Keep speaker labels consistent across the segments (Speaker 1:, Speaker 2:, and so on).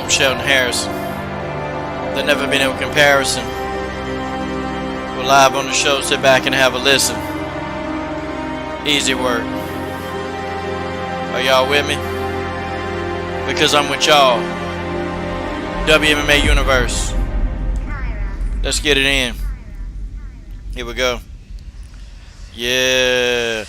Speaker 1: Coach Sheldon Harris. There never been no comparison. We're live on the show. Sit back and have a listen. Easy work. Are y'all with me? Because I'm with y'all. WMMA Universe. Let's get it in. Here we go. Yeah.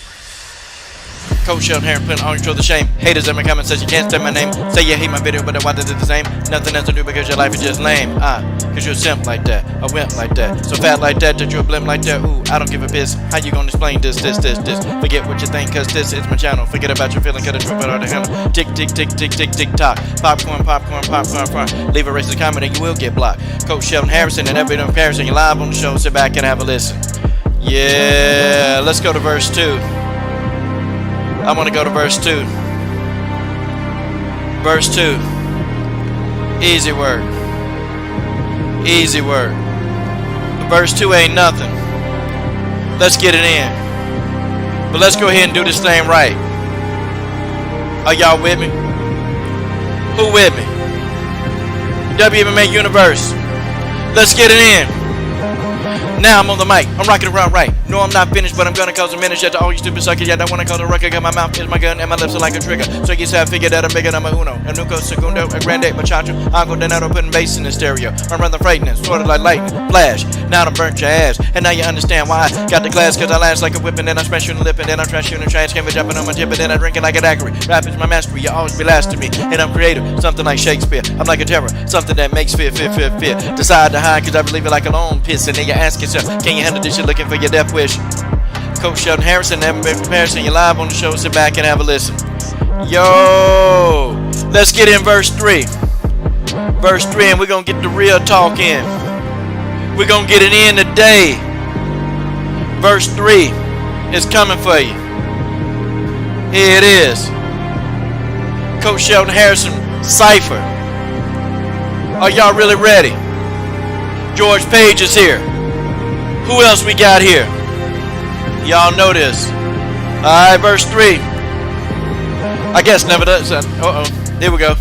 Speaker 1: Coach Sheldon Harris putting on control the shame. Haters in my comments says you can't say my name. Say you hate my video, but why did it the same? Nothing else to do because your life is just lame. Cause you're a simp like that, a wimp like that, so fat like that you're a blimp like that. Ooh, I don't give a piss. How you gonna explain this? Forget what you think, cause this is my channel. Forget about your feeling, cause the truth out of the handle. Tick, tick, tick, tick, tick, tick, tock. Popcorn, popcorn, popcorn, popcorn. Leave a racist comment and you will get blocked. Coach Sheldon Harrison and every comparison. You're live on the show. Sit back and have a listen. Yeah, let's go to verse 2. I want to go to verse 2. Verse 2. Easy work. Easy work. Verse 2 ain't nothing. Let's get it in. But let's go ahead and do this thing right. Are y'all with me? Who with me? WMMA Universe. Let's get it in. Now I'm on the mic, I'm rocking around right. No, I'm not finished, but I'm gonna cause a menace yet to all you stupid suckers. Yet I wanna cause a record, cause my mouth is my gun and my lips are like a trigger. So you say I figured that I'm bigger than my uno. El nuco, segundo, a grande, machacho. Uncle Donato putting bass in the stereo. I'm rather frightening, sort of like lightning, flash. Now I burnt your ass, and now you understand why I got the glass, cause I last like a whip, and then I smash you in the lip, and then I trash you in the trash can, jumping on my tip, and then I drink it like a daiquiri. Rap is my mastery, you always be last to me. And I'm creative, something like Shakespeare. I'm like a terror, something that makes fear. Decide to hide, cause I believe it like a lone piss, and then you ask yourself, can you handle this shit looking for your death wish? Coach Sheldon Harrison, never been comparison. You're live on the show. Sit back and have a listen. Yo, let's get in verse 3. Verse 3, and we're gonna get the real talk in. We're gonna get it in today. Verse 3 is coming for you. Here it is. Coach Sheldon Harrison, Cypher. Are y'all really ready? George Page is here. Who else we got here? Y'all know this. Alright, verse 3. I guess nevertheless. Here we go.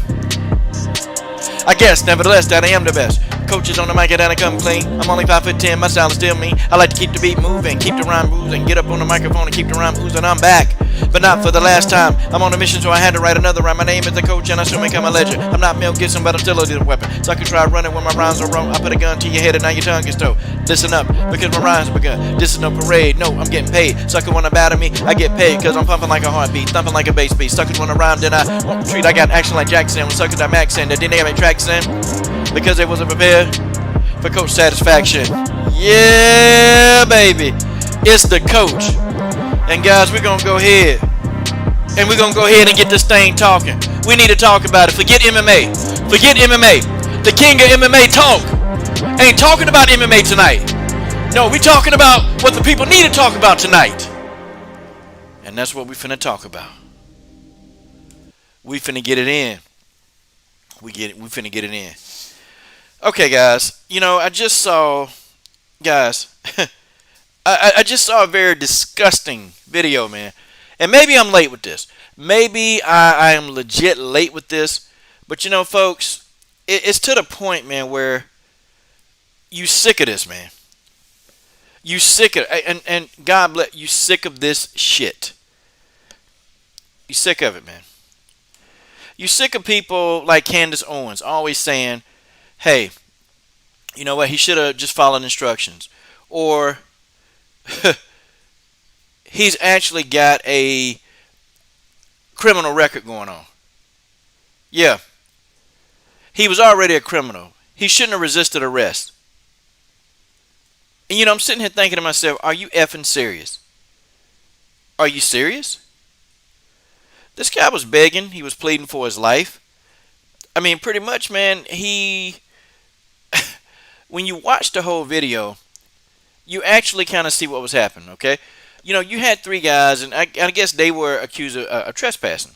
Speaker 1: I guess nevertheless that I am the best. Coaches on the mic and I come clean. I'm only 5'10", my style is still me. I like to keep the beat moving, keep the rhyme oozing. Get up on the microphone and keep the rhyme oozing. I'm back, but not for the last time. I'm on a mission, so I had to write another rhyme. My name is the coach, and I soon become a legend. I'm not Mel Gibson, but I'm still a little weapon. So I can try running when my rhymes are wrong. I put a gun to your head and now your tongue is told. Listen up, because my rhymes begun. This is no parade, no, I'm getting paid. Sucker wanna battle me, I get paid, cause I'm pumping like a heartbeat, thumping like a bass beat. Suckers wanna rhyme, then I won't treat. I got action like Jackson. When suckers I max in, they didn't have any tracks in, because they wasn't prepared for coach satisfaction. Yeah, baby. It's the coach. And guys, we're gonna go ahead. And we're gonna go ahead and get this thing talking. We need to talk about it. Forget MMA. Forget MMA. The king of MMA talk. Ain't talking about MMA tonight. No, we talking about what the people need to talk about tonight. And that's what we finna talk about. We finna get it in. We finna get it in. Okay, guys. You know, I just saw, guys, I just saw a very disgusting video, man. And maybe I'm late with this. Maybe I am legit late with this. But, you know, folks, it's to the point, man, where you sick of this, man. You sick of it. And God bless you, sick of this shit. You sick of it, man. You sick of people like Candace Owens always saying, hey, you know what? He should have just followed instructions. Or he's actually got a criminal record going on. Yeah. He was already a criminal. He shouldn't have resisted arrest. And you know, I'm sitting here thinking to myself, are you effing serious? Are you serious? This guy was begging. He was pleading for his life. I mean, pretty much, man, when you watch the whole video, you actually kind of see what was happening, okay? You know, you had three guys, and I guess they were accused of trespassing.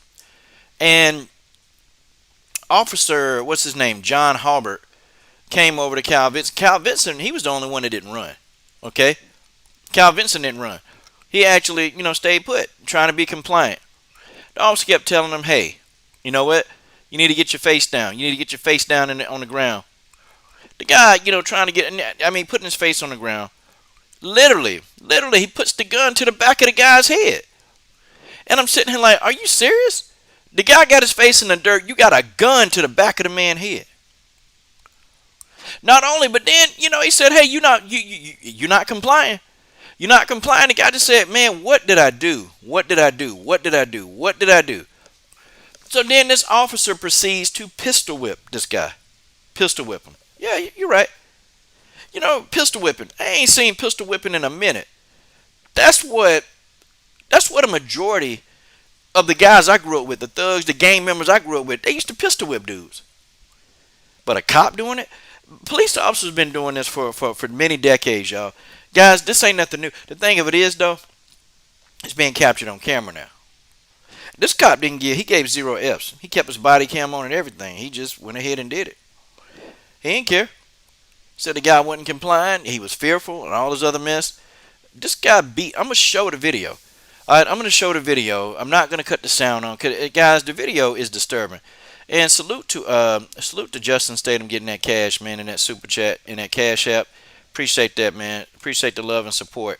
Speaker 1: And Officer, what's his name, John Halbert, came over to Cal Vinson. Cal Vinson, he was the only one that didn't run, okay? Cal Vinson didn't run. He actually, you know, stayed put, trying to be compliant. The officer kept telling him, hey, you know what? You need to get your face down. You need to get your face down on the ground. The guy, trying to putting his face on the ground. Literally, he puts the gun to the back of the guy's head. And I'm sitting here like, are you serious? The guy got his face in the dirt. You got a gun to the back of the man's head. Not only, but then, he said, hey, you're not complying. You're not complying. The guy just said, man, what did I do? What did I do? What did I do? What did I do? So then this officer proceeds to pistol whip this guy. Pistol whip him. Yeah, you're right. Pistol whipping. I ain't seen pistol whipping in a minute. That's what a majority of the guys I grew up with, the thugs, the gang members I grew up with, they used to pistol whip dudes. But a cop doing it? Police officers been doing this for many decades, y'all. Guys, this ain't nothing new. The thing of it is, though, it's being captured on camera now. This cop he gave 0 Fs. He kept his body cam on and everything. He just went ahead and did it. He didn't care. Said the guy wasn't complying. He was fearful and all this other mess. This guy I'm going to show the video. All right, I'm going to show the video. I'm not going to cut the sound on. Cause, guys, the video is disturbing. And salute to Justin Statham getting that cash, man, in that super chat, in that cash app. Appreciate that, man. Appreciate the love and support.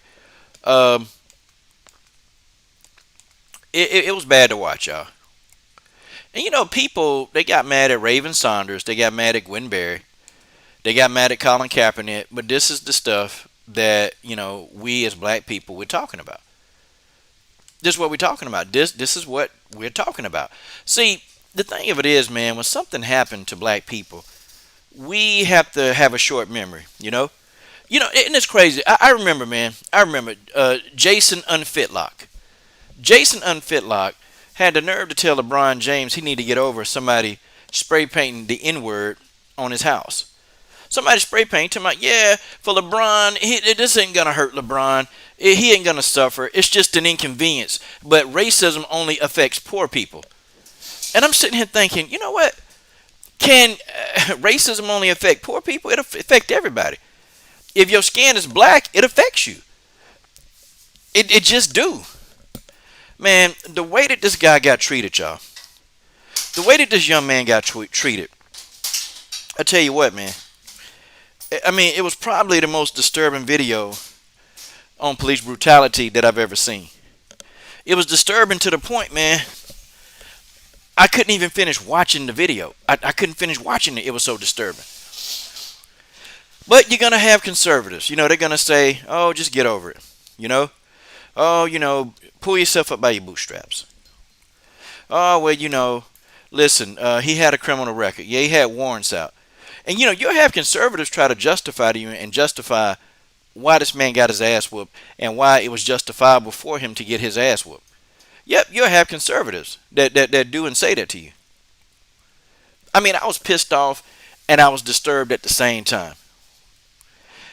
Speaker 1: It was bad to watch, y'all. And people, they got mad at Raven Saunders. They got mad at Gwen Berry. They got mad at Colin Kaepernick. But this is the stuff that, we as black people, we're talking about. This is what we're talking about. This is what we're talking about. See, the thing of it is, man, when something happened to black people, we have to have a short memory, and it's crazy. I remember, man. Jason Unfitlock. Jason Unfitlock had the nerve to tell LeBron James he needed to get over somebody spray painting the N-word on his house. Somebody spray painted him like, yeah, for LeBron, this ain't going to hurt LeBron. He ain't going to suffer. It's just an inconvenience. But racism only affects poor people. And I'm sitting here thinking, you know what? Can racism only affect poor people? It'll affect everybody. If your skin is black, it affects you. It just do. Man, the way that this guy got treated, y'all. The way that this young man got treated. I tell you what, man. It was probably the most disturbing video on police brutality that I've ever seen. It was disturbing to the point, man, I couldn't even finish watching the video. I couldn't finish watching it. It was so disturbing. But you're going to have conservatives. They're going to say, oh, just get over it. Oh, pull yourself up by your bootstraps. Oh, well, listen, he had a criminal record. Yeah, he had warrants out. And, you'll have conservatives try to justify to you and justify why this man got his ass whooped and why it was justifiable for him to get his ass whooped. Yep, you'll have conservatives that do and say that to you. I was pissed off and I was disturbed at the same time.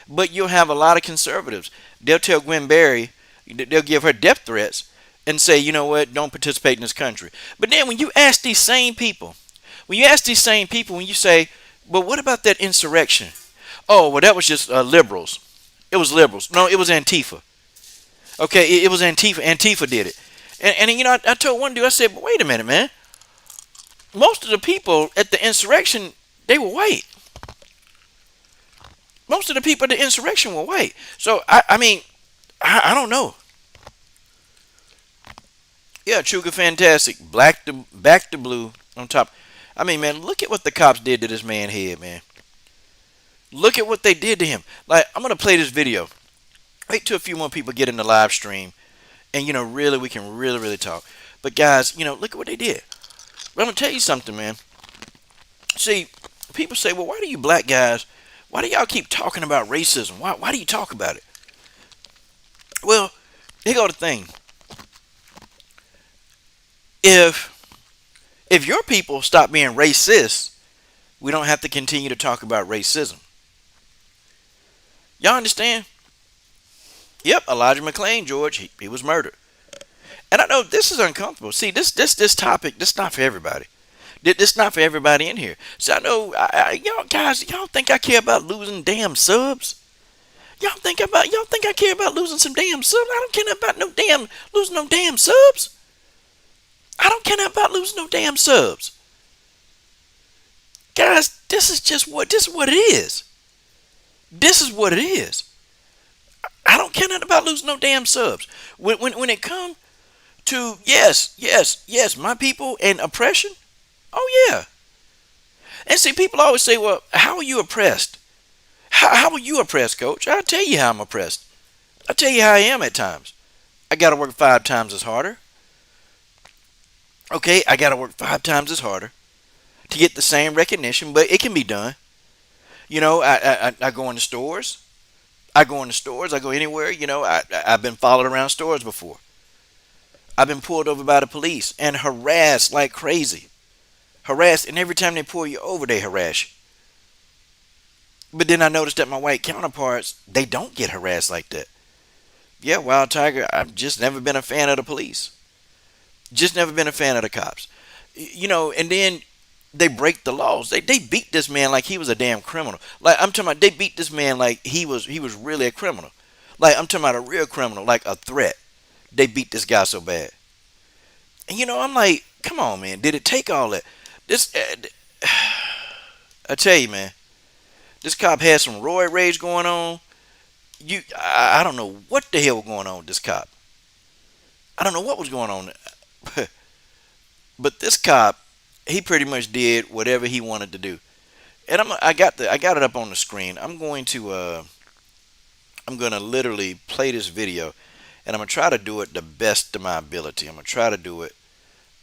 Speaker 1: But you'll have a lot of conservatives. They'll tell Gwen Berry, they'll give her death threats and say, you know what, don't participate in this country. But then when you ask these same people, when you say, but what about that insurrection? Oh, well, that was just liberals. It was liberals. No, it was Antifa. Okay, it was Antifa. Antifa did it. And I told one dude, I said, but wait a minute, man. Most of the people at the insurrection, they were white. Most of the people at the insurrection were white. So, I don't know. Yeah, Truga Fantastic. Back to blue on top. Man, look at what the cops did to this man's head, man. Look at what they did to him. Like, I'm going to play this video. Wait till a few more people get in the live stream. And, really, we can really talk. But, guys, look at what they did. But I'm going to tell you something, man. See, people say, well, why do you black guys, why do y'all keep talking about racism? Why do you talk about it? Well, here go the thing. If your people stop being racist, we don't have to continue to talk about racism. Y'all understand? Yep, Elijah McClain, George, he was murdered. And I know this is uncomfortable. See, this topic, this not for everybody. This not for everybody in here. So I know, y'all guys, y'all think I care about losing damn subs? Y'all think I care about losing some damn subs? I don't care about losing no damn subs. I don't care about losing no damn subs. Guys, this is what it is. This is what it is. I don't care nothing about losing no damn subs. When it come to yes, my people and oppression. Oh yeah. And see, people always say, well, how are you oppressed? How are you oppressed, coach? I'll tell you how I'm oppressed. I'll tell you how I am at times. I got to work 5 times as harder. Okay, I got to work 5 times as harder to get the same recognition, but it can be done. You know, I go into stores. I go into stores. I go anywhere. You know, I've been followed around stores before. I've been pulled over by the police and harassed like crazy. Harassed, and every time they pull you over, they harass you. But then I noticed that my white counterparts, they don't get harassed like that. Yeah, Wild Tiger, I've just never been a fan of the police. Just never been a fan of the cops. You know, and then they break the laws. They beat this man like he was a damn criminal. Like I'm talking about, they beat this man like he was really a criminal. Like I'm talking about a real criminal, like a threat. They beat this guy so bad. And you know, I'm like, come on, man. Did it take all that? This, I tell you, man. This cop had some roid rage going on. I don't know what the hell was going on with this cop. I don't know what was going on. But this cop, he pretty much did whatever he wanted to do. And I got it up on the screen. I'm gonna literally play this video, and I'm gonna try to do it the best of my ability. I'm gonna try to do it.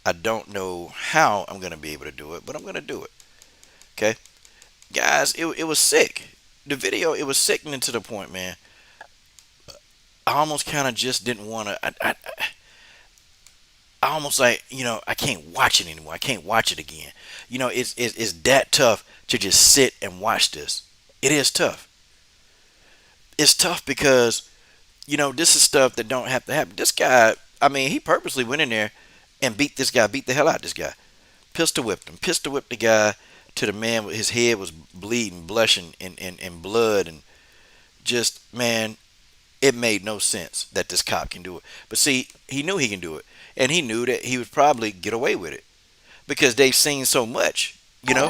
Speaker 1: I don't know how I'm gonna be able to do it, but I'm gonna do it. Okay, guys, it was sick. The video, it was sickening to the point, man. I almost kind of just didn't want to. I almost like, you know, I can't watch it anymore. I can't watch it again. You know, it's that tough to just sit and watch this. It is tough. It's tough because, you know, this is stuff that don't have to happen. This guy, I mean, he purposely went in there and beat this guy, beat the hell out of this guy. Pistol whipped him. Pistol whipped the guy to the man. His head was bleeding, blushing, and blood. And just, man, it made no sense that this cop can do it. But see, he knew he can do it. And he knew that he would probably get away with it because they've seen so much, you know.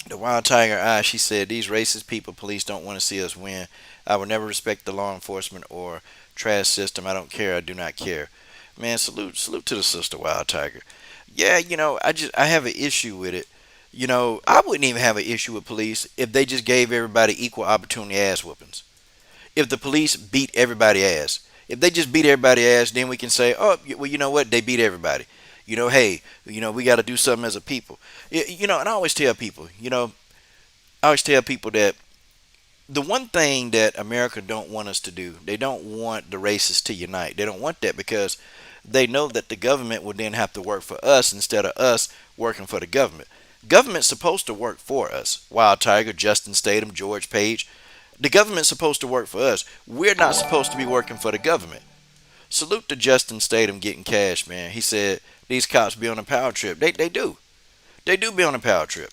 Speaker 1: The Wild Tiger Eye, she said, these racist people, police don't want to see us win. I will never respect the law enforcement or trash system. I don't care. I do not care. Man, salute to the sister, Wild Tiger. Yeah, you know, I have an issue with it. You know, I wouldn't even have an issue with police if they just gave everybody equal opportunity ass whoopings. If the police beat everybody ass. If they just beat everybody ass, then we can say, oh, well, you know what? They beat everybody. You know, hey, you know, we got to do something as a people. You know, and I always tell people, you know, I always tell people that the one thing that America don't want us to do, they don't want the racists to unite. They don't want that because they know that the government will then have to work for us instead of us working for the government. Government's supposed to work for us. Wild Tiger, Justin Statham, George Page. The government's supposed to work for us. We're not supposed to be working for the government. Salute to Justin Statham getting cash, man. He said these cops be on a power trip. They do. They do be on a power trip.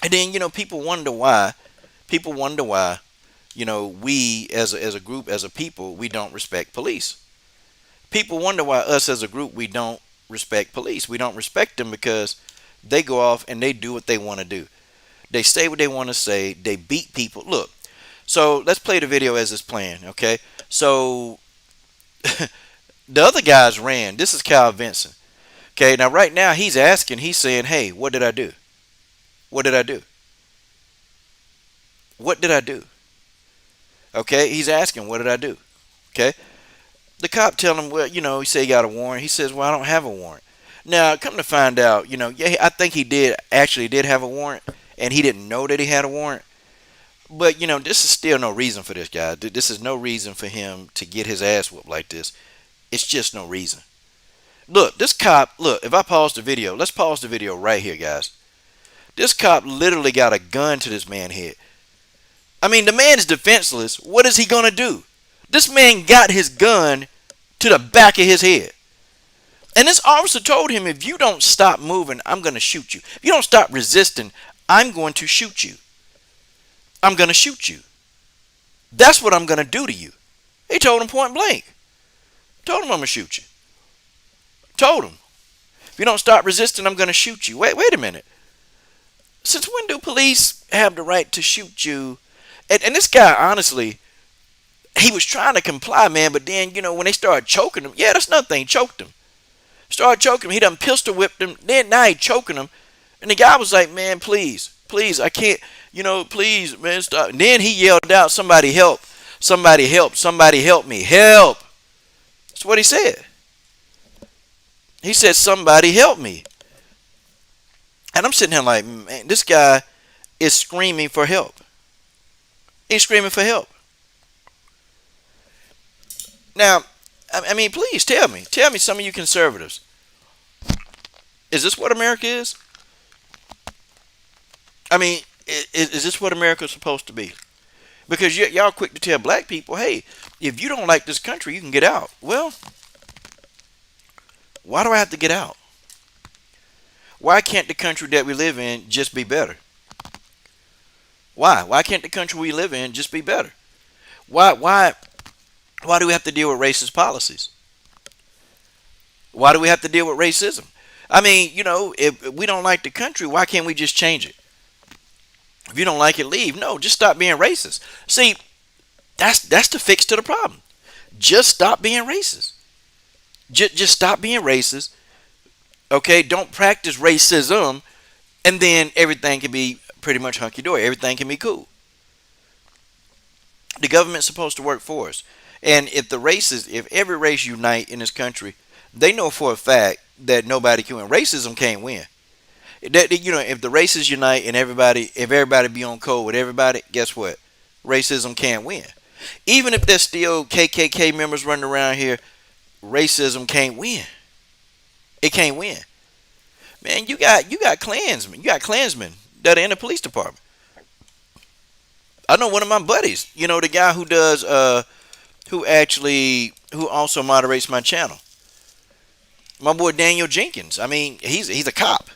Speaker 1: And then, you know, people wonder why. People wonder why, you know, we as a group, as a people, we don't respect police. People wonder why us as a group, we don't respect police. We don't respect them because they go off and they do what they want to do. They say what they want to say. They beat people. Look, so let's play the video as it's playing, okay? So the other guys ran. This is Kyle Vinson. Okay, now right now he's asking, he's saying, hey, what did I do? What did I do? What did I do? Okay, he's asking, what did I do? Okay, the cop tell him, well, you know, he said he got a warrant. He says, well, I don't have a warrant. Now, come to find out, you know, yeah, I think he did have a warrant, and he didn't know that he had a warrant. But, you know, this is still no reason for this guy. This is no reason for him to get his ass whooped like this. It's just no reason. Look, this cop, look, if I pause the video, let's pause the video right here, guys. This cop literally got a gun to this man's head. I mean, the man is defenseless. What is he going to do? This man got his gun to the back of his head. And this officer told him, if you don't stop moving, I'm going to shoot you. If you don't stop resisting, I'm going to shoot you. I'm going to shoot you. That's what I'm going to do to you. He told him point blank. Told him I'm going to shoot you. Told him. If you don't stop resisting, I'm going to shoot you. Wait a minute. Since when do police have the right to shoot you? And this guy, honestly, he was trying to comply, man. But then, when they started choking him, yeah, that's another thing. Choked him. Started choking him. He done pistol whipped him. Then now he choking him. And the guy was like, man, please, please, I can't, please, man, stop. And then he yelled out, somebody help. Somebody help. Somebody help me. Help. That's what he said. He said, somebody help me. And I'm sitting here like, man, this guy is screaming for help. He's screaming for help. Now, I mean, please tell me. Tell me, some of you conservatives. Is this what America is? I mean, is this what America is supposed to be? Because y'all quick to tell black people, hey, if you don't like this country, you can get out. Well, why do I have to get out? Why can't the country that we live in just be better? Why? Why can't the country we live in just be better? Why do we have to deal with racist policies? Why do we have to deal with racism? I mean, if we don't like the country, why can't we just change it? If you don't like it, leave. No, just stop being racist. See, that's the fix to the problem. Just stop being racist. Just stop being racist. Okay, don't practice racism, and then everything can be pretty much hunky dory. Everything can be cool. The government's supposed to work for us, and if every race unite in this country, they know for a fact that nobody can win. Racism can't win. If the races unite and if everybody be on code with everybody, guess what? Racism can't win. Even if there's still KKK members running around here, racism can't win. It can't win. Man, you got Klansmen. You got Klansmen that are in the police department. I know one of my buddies, the guy who does who also moderates my channel. My boy Daniel Jenkins. I mean, he's a cop.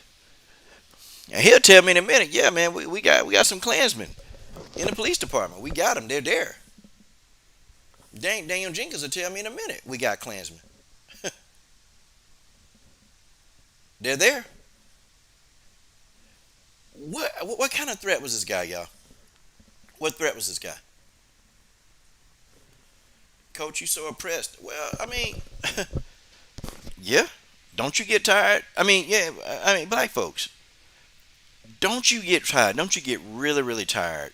Speaker 1: And he'll tell me in a minute, yeah, man, we got some Klansmen in the police department. We got them. They're there. Daniel Jenkins will tell me in a minute we got Klansmen. They're there. What kind of threat was this guy, y'all? What threat was this guy? Coach, you so oppressed. Well, I mean, yeah. Don't you get tired? I mean, yeah. I mean, black folks. Don't you get tired? Don't you get really, really tired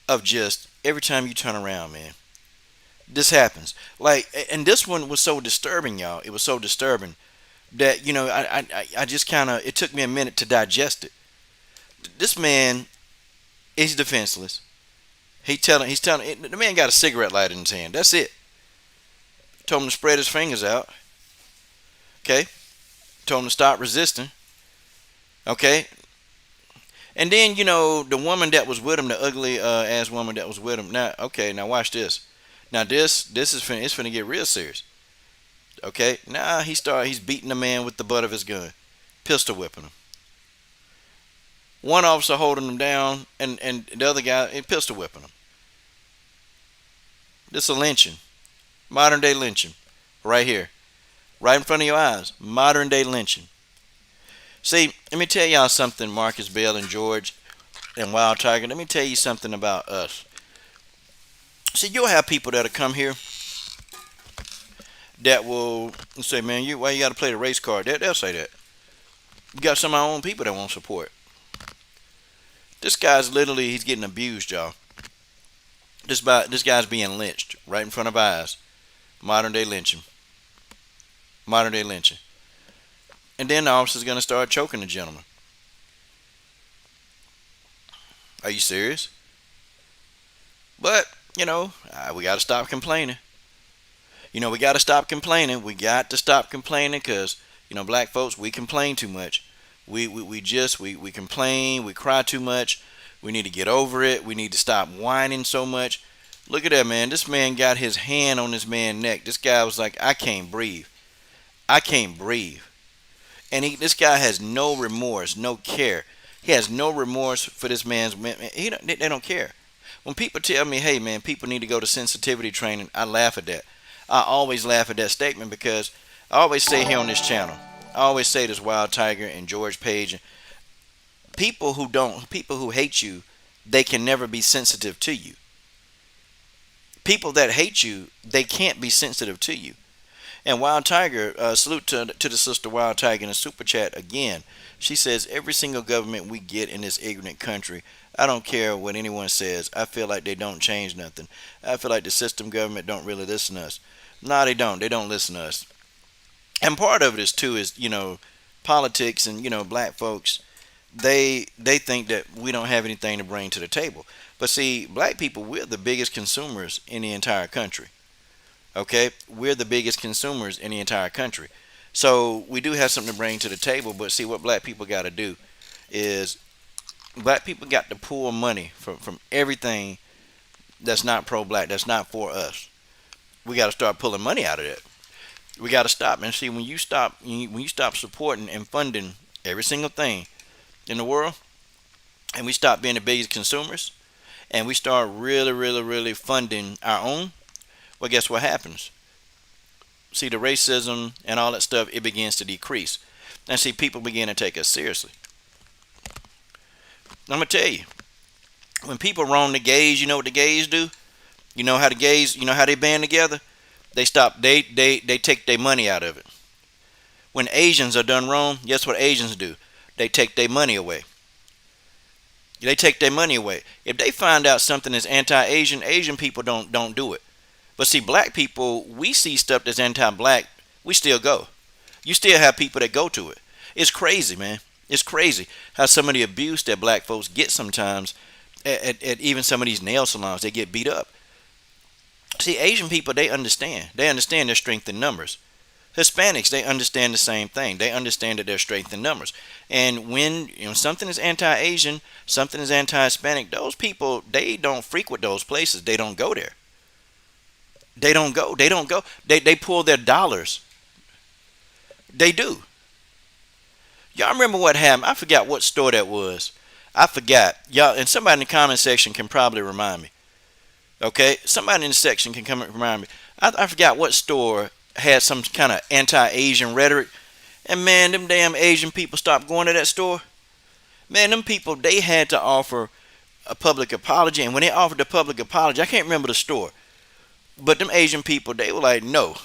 Speaker 1: of just every time you turn around, man? This happens. And this one was so disturbing, y'all. It was so disturbing that I just kind of, it took me a minute to digest it. This man is defenseless. He's telling the man got a cigarette lighter in his hand. That's it. Told him to spread his fingers out. Okay. Told him to stop resisting. Okay. And then the woman that was with him, the ugly ass woman that was with him. Now, okay, now watch this. Now this is it's finna get real serious. Okay. Now he's beating the man with the butt of his gun, pistol whipping him. One officer holding him down, and the other guy pistol whipping him. This is a lynching, modern day lynching, right here, right in front of your eyes. Modern day lynching. See, let me tell y'all something, Marcus, Bell, and George, and Wild Tiger. Let me tell you something about us. See, you'll have people that'll come here that will say, man, why you got to play the race card? They'll say that. You got some of our own people that won't support. This guy's literally, he's getting abused, y'all. This guy's being lynched right in front of our eyes. Modern day lynching. Modern day lynching. And then the officer's going to start choking the gentleman. Are you serious? But, we got to stop complaining. We got to stop complaining. We got to stop complaining because, black folks, we complain too much. We complain. We cry too much. We need to get over it. We need to stop whining so much. Look at that, man. This man got his hand on this man's neck. This guy was like, I can't breathe. I can't breathe. And this guy has no remorse, no care. He has no remorse for this man's. They don't care. When people tell me, hey, man, people need to go to sensitivity training, I laugh at that. I always laugh at that statement because I always say here on this channel, I always say this, Wild Tiger and George Page, People who hate you, they can never be sensitive to you. People that hate you, they can't be sensitive to you. And Wild Tiger, salute to the sister Wild Tiger in the super chat again. She says every single government we get in this ignorant country, I don't care what anyone says. I feel like they don't change nothing. I feel like the system government don't really listen to us. No, they don't. They don't listen to us. And part of it is too is politics and black folks. They think that we don't have anything to bring to the table. But see, black people, we're the biggest consumers in the entire country. Okay, we're the biggest consumers in the entire country. So we do have something to bring to the table. But see, what black people got to do is black people got to pull money from everything that's not pro-black, that's not for us. We got to start pulling money out of it. We got to stop. And see, when you stop supporting and funding every single thing in the world, and we stop being the biggest consumers, and we start really, really, really funding our own, well, guess what happens? See, the racism and all that stuff, it begins to decrease. And see, people begin to take us seriously. I'm going to tell you, when people wrong the gays, you know what the gays do? You know how the gays, you know how they band together? They stop, they take their money out of it. When Asians are done wrong, guess what Asians do? They take their money away. They take their money away. If they find out something is anti-Asian, Asian people don't do it. But see, black people, we see stuff that's anti-black, we still go. You still have people that go to it. It's crazy, man. It's crazy how some of the abuse that black folks get sometimes at even some of these nail salons, they get beat up. See, Asian people, they understand. They understand their strength in numbers. Hispanics, they understand the same thing. They understand that there's strength in numbers. And when something is anti-Asian, something is anti-Hispanic, those people, they don't frequent those places. They don't go there. They don't go. They don't go. They pull their dollars. They do. Y'all remember what happened? I forgot what store that was. I forgot. Y'all, and somebody in the comment section can probably remind me. Okay? Somebody in the section can come and remind me. I forgot what store had some kind of anti-Asian rhetoric. And man, them damn Asian people stopped going to that store. Man, them people, they had to offer a public apology. And when they offered a public apology, I can't remember the store. But them Asian people, they were like, no,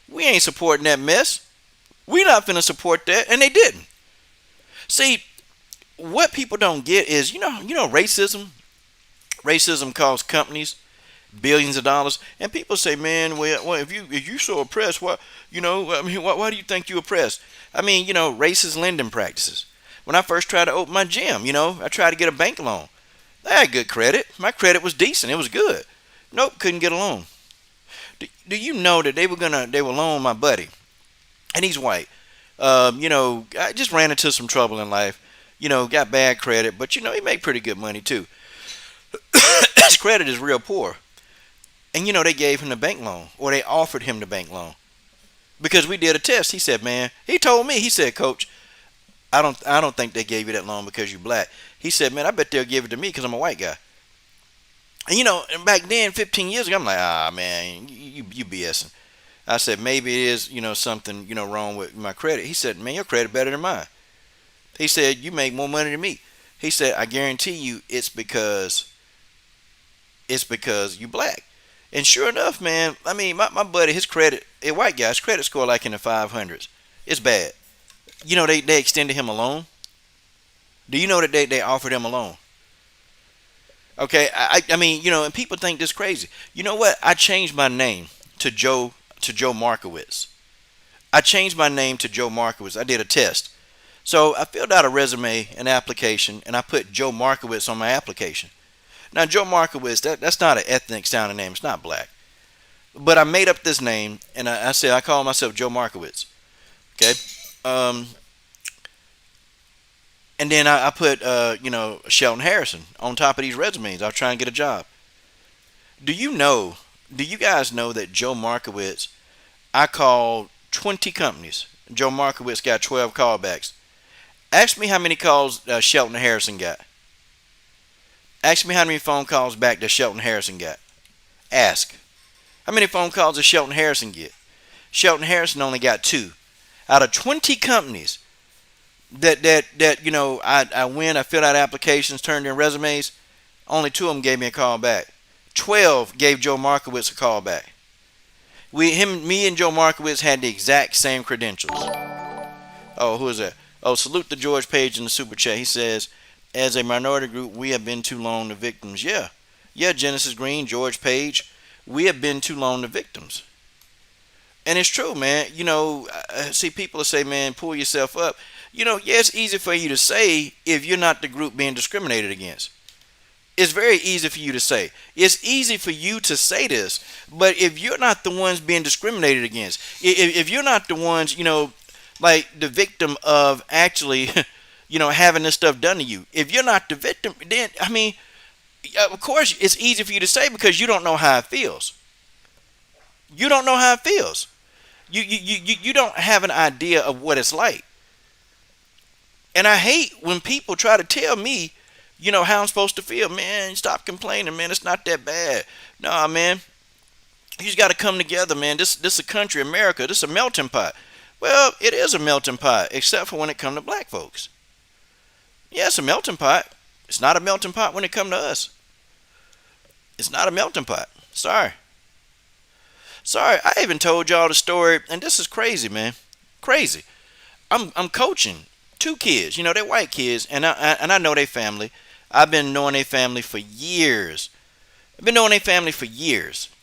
Speaker 1: we ain't supporting that mess. We not finna support that. And they didn't. See, what people don't get is, racism. Racism costs companies billions of dollars. And people say, man, well if you so oppressed, why do you think you oppressed? I mean, racist lending practices. When I first tried to open my gym, I tried to get a bank loan. I had good credit. My credit was decent. It was good. Nope, couldn't get a loan. Do you know that they were loaning my buddy, and he's white. I just ran into some trouble in life. Got bad credit, but he made pretty good money too. His credit is real poor. And they gave him the bank loan, or they offered him the bank loan. Because we did a test. He said, man, he told me, he said, Coach, I don't think they gave you that loan because you're black. He said, man, I bet they'll give it to me because I'm a white guy. And and back then, 15 years ago, I'm like, man, you BSing. I said, maybe it is, something, wrong with my credit. He said, man, your credit better than mine. He said, you make more money than me. He said, I guarantee you it's because you black. And sure enough, man, I mean, my buddy, his credit, a white guy's credit score like in the 500s. It's bad. They extended him a loan. Do you know that they offered him a loan? Okay, I mean, and people think this crazy. You know what? I changed my name to Joe Markowitz. I changed my name to Joe Markowitz. I did a test. So I filled out a resume, an application, and I put Joe Markowitz on my application. Now, Joe Markowitz, that's not an ethnic sounding name. It's not black. But I made up this name, and I said I call myself Joe Markowitz. Okay? And then I put, Shelton Harrison on top of these resumes. I was trying to get a job. Do you guys know that Joe Markowitz, I called 20 companies. Joe Markowitz got 12 callbacks. Ask me how many calls Shelton Harrison got. Ask me how many phone calls back that Shelton Harrison got. Ask. How many phone calls does Shelton Harrison get? Shelton Harrison only got 2. Out of 20 companies, That I went, I filled out applications, turned in resumes. Only two of them gave me a call back. 12 gave Joe Markowitz a call back. Me and Joe Markowitz had the exact same credentials. Oh, who is that? Oh, salute to George Page in the super chat. He says, as a minority group, we have been too long the victims. Yeah, Genesis Green, George Page, we have been too long the victims. And it's true, man. I see people say, man, pull yourself up. Yeah, it's easy for you to say if you're not the group being discriminated against. It's very easy for you to say. It's easy for you to say this, but if you're not the ones being discriminated against, if you're not the ones, like the victim of actually, having this stuff done to you, if you're not the victim, then, I mean, of course, it's easy for you to say because you don't know how it feels. You don't know how it feels. You don't have an idea of what it's like. And I hate when people try to tell me, how I'm supposed to feel. Man, stop complaining, man. It's not that bad. Nah, man. You just got to come together, man. This is a country, America. This is a melting pot. Well, it is a melting pot, except for when it comes to black folks. Yeah, it's a melting pot. It's not a melting pot when it comes to us. It's not a melting pot. Sorry. I even told y'all the story, and this is crazy, man. Crazy. I'm coaching two kids. They're white kids, and I know their family. I've been knowing their family for years.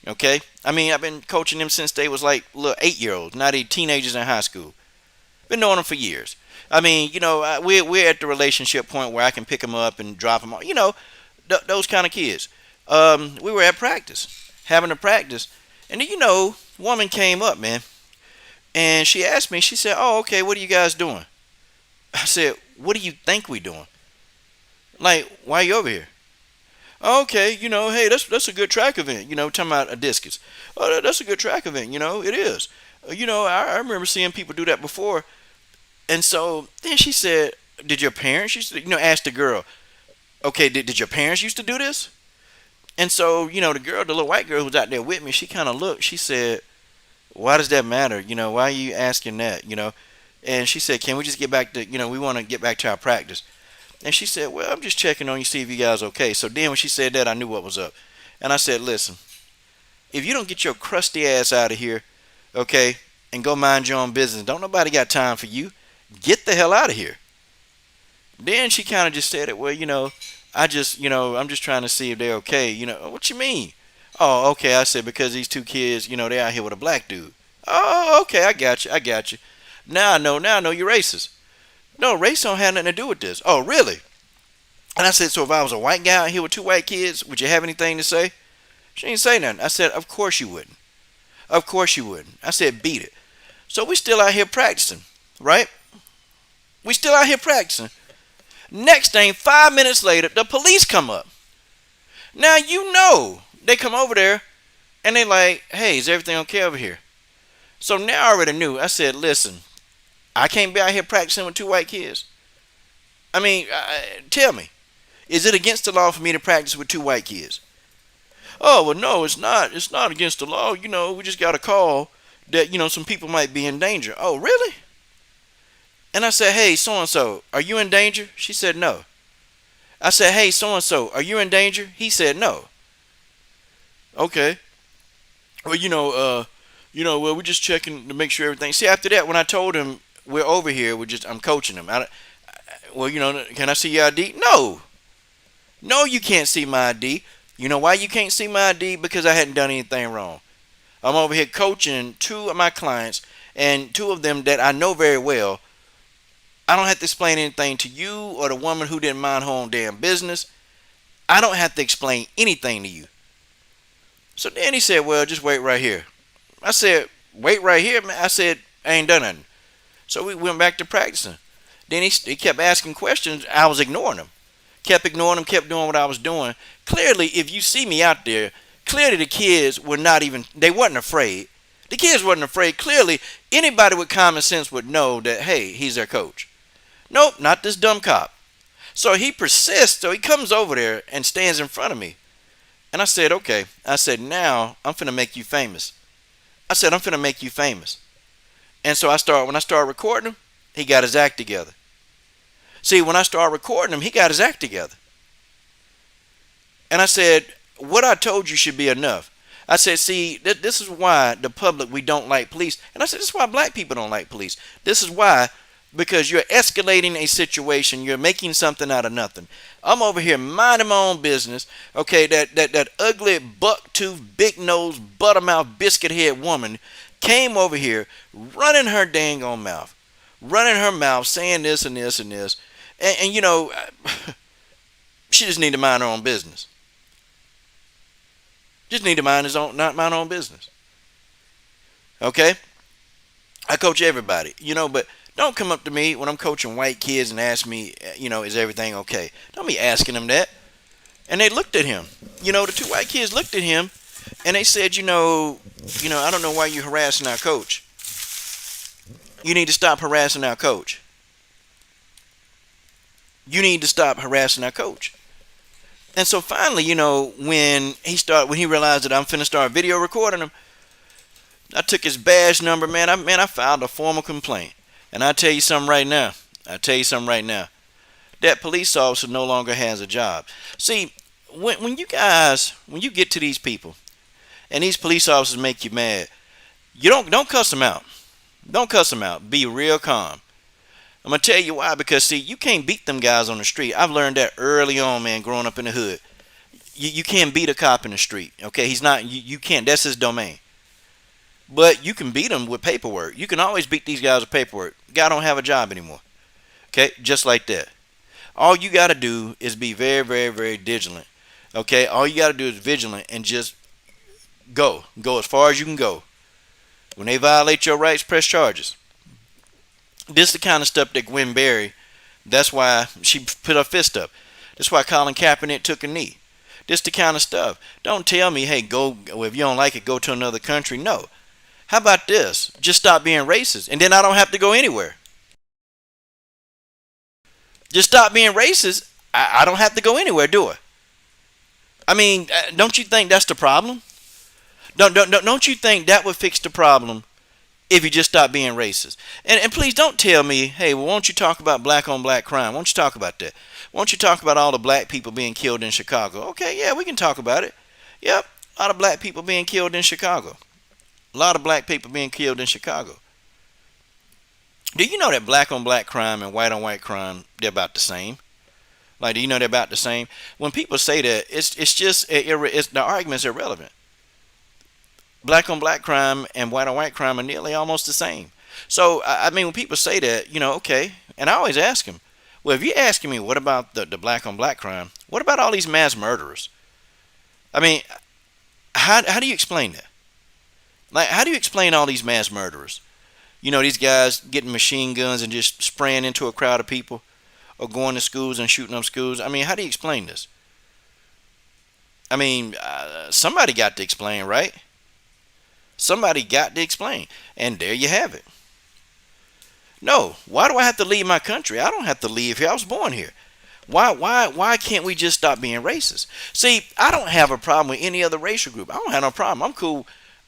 Speaker 1: Okay? I mean, I've been coaching them since they was like little 8-year-olds, not even teenagers in high school. Been knowing them for years. I mean, we're at the relationship point where I can pick them up and drop them off. Those kind of kids. We were at practice, having a practice, and then, woman came up, man, and she asked me. She said, "Oh, okay, what are you guys doing?" I said, "What do you think we doing? Like, why are you over here?" "Okay, hey, that's a good track event. Talking about a discus. Oh, that's a good track event. It is. I remember seeing people do that before." And so then she said, "Did your parents used to?" Asked the girl, "Okay, did your parents used to do this?" And so, the girl, the little white girl who was out there with me, she kind of looked. She said, "Why does that matter? Why are you asking that? And she said, "Can we just get back to, we want to get back to our practice." And she said, "Well, I'm just checking on you, see if you guys okay." So then when she said that, I knew what was up. And I said, "Listen, if you don't get your crusty ass out of here, okay, and go mind your own business, don't nobody got time for you. Get the hell out of here." Then she kind of just said it, "Well, I'm just trying to see if they're okay." "What you mean?" "Oh, okay." I said, "Because these two kids, they're out here with a black dude." "Oh, okay, I got you. Now I know you're racist." "No, race don't have nothing to do with this." "Oh, really?" And I said, "So if I was a white guy out here with two white kids, would you have anything to say?" She didn't say nothing. I said, "Of course you wouldn't. Of course you wouldn't." I said, "Beat it." So we still out here practicing, right? We still out here practicing. Next thing, 5 minutes later, the police come up. Now they come over there and they like, "Hey, is everything okay over here?" So now I already knew. I said, "Listen, I can't be out here practicing with two white kids. I mean, tell me, is it against the law for me to practice with two white kids?" "Oh, well, no, it's not. It's not against the law. We just got a call that, some people might be in danger." "Oh, really?" And I said, "Hey, so-and-so, are you in danger?" She said, "No." I said, "Hey, so-and-so, are you in danger?" He said, "No." "Okay. Well, well, we're just checking to make sure everything." See, after that, when I told him we're over here, I'm coaching him. Well, can I see your ID? No. No, you can't see my ID. You know why you can't see my ID? Because I hadn't done anything wrong. I'm over here coaching two of my clients, and two of them that I know very well. I don't have to explain anything to you or the woman who didn't mind her own damn business. I don't have to explain anything to you. So then he said, "Well, just wait right here." I said, "Wait right here, man." I said, "I ain't done nothing." So we went back to practicing. Then he kept asking questions. I was ignoring him. Kept ignoring him, kept doing what I was doing. Clearly, if you see me out there, clearly the kids were they wasn't afraid. The kids wasn't afraid. Clearly, anybody with common sense would know that, hey, he's their coach. Nope, not this dumb cop. So he persists. So he comes over there and stands in front of me. And I said, "Okay." I said, "Now I'm finna make you famous." I said, "I'm finna make you famous." And so when I started recording him, he got his act together. See, when I started recording him, he got his act together. And I said, what I told you should be enough. I said, see, this is why the public, we don't like police. And I said, this is why black people don't like police. This is why, because you're escalating a situation. You're making something out of nothing. I'm over here minding my own business. Okay, that ugly, buck-tooth, big-nosed, buttermouth, biscuit-head woman came over here running her dang on mouth. Running her mouth, saying this and this and this. And you know, she just need to mind her own business. Just need to not mind her own business. Okay? I coach everybody, but don't come up to me when I'm coaching white kids and ask me, is everything okay? Don't be asking them that. And they looked at him. The two white kids looked at him and they said, I don't know why you're harassing our coach. You need to stop harassing our coach. You need to stop harassing our coach. And so finally, when he realized that I'm finna start video recording him, I took his badge number, man. I filed a formal complaint. And I tell you something right now. That police officer no longer has a job. See, when you get to these people, and these police officers make you mad, you don't cuss them out. Don't cuss them out. Be real calm. I'm going to tell you why. Because, see, you can't beat them guys on the street. I've learned that early on, man, growing up in the hood. You can't beat a cop in the street. Okay, he's not. You can't. That's his domain. But you can beat him with paperwork. You can always beat these guys with paperwork. Guy don't have a job anymore. Okay, just like that. All you got to do is be very, very, very vigilant. Okay, all you got to do is vigilant and just go as far as you can go. When they violate your rights, press charges. This is the kind of stuff that Gwen Berry, that's why she put her fist up. That's why Colin Kaepernick took a knee. This is the kind of stuff. Don't tell me, hey, go, if you don't like it, go to another country. No. How about this? Just stop being racist, and then I don't have to go anywhere. Just stop being racist. I don't have to go anywhere, do I? I mean, don't you think that's the problem? Don't you think that would fix the problem if you just stop being racist? And please don't tell me, hey, well, won't you talk about black on black crime? Won't you talk about that? Won't you talk about all the black people being killed in Chicago? Okay, yeah, we can talk about it. Yep, a lot of black people being killed in Chicago. A lot of black people being killed in Chicago. Do you know that black on black crime and white on white crime, they're about the same? Like, do you know they're about the same? When people say that, it's just, the argument's irrelevant. Black on black crime and white on white crime are nearly almost the same. So, I mean, when people say that, okay. And I always ask them, well, if you're asking me, what about the black on black crime? What about all these mass murderers? I mean, how do you explain that? Like, how do you explain all these mass murderers? These guys getting machine guns and just spraying into a crowd of people, or going to schools and shooting up schools. I mean, how do you explain this? I mean, somebody got to explain, right? Somebody got to explain. And there you have it. No, why do I have to leave my country? I don't have to leave here. I was born here. Why can't we just stop being racist? See, I don't have a problem with any other racial group. I don't have no problem.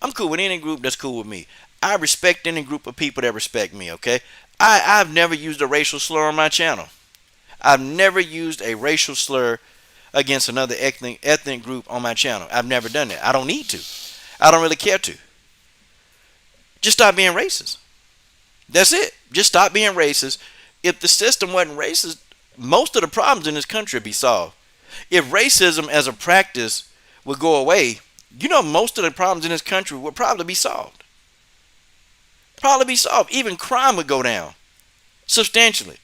Speaker 1: I'm cool with any group that's cool with me. I respect any group of people that respect me, okay? I've never used a racial slur on my channel. I've never used a racial slur against another ethnic group on my channel. I've never done that. I don't need to. I don't really care to. Just stop being racist. That's it. Just stop being racist. If the system wasn't racist, most of the problems in this country would be solved. If racism as a practice would go away, most of the problems in this country would probably be solved. Probably be solved. Even crime would go down substantially.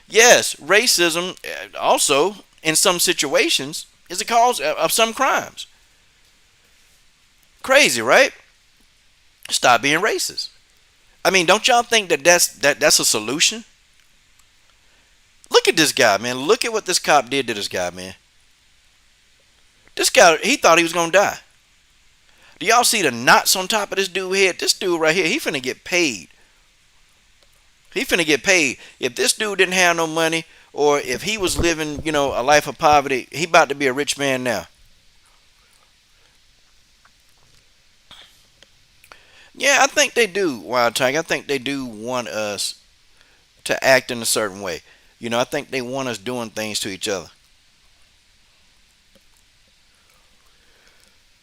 Speaker 1: Yes, racism also, in some situations, is the cause of some crimes. Crazy, right? Stop being racist. I mean, don't y'all think that's a solution? Look at this guy, man. Look at what this cop did to this guy, man. This guy, he thought he was going to die. Do y'all see the knots on top of this dude's head? This dude right here, he finna get paid. He finna get paid. If this dude didn't have no money, or if he was living, a life of poverty, he about to be a rich man now. Yeah, I think they do, Wild Tiger. I think they do want us to act in a certain way. I think they want us doing things to each other.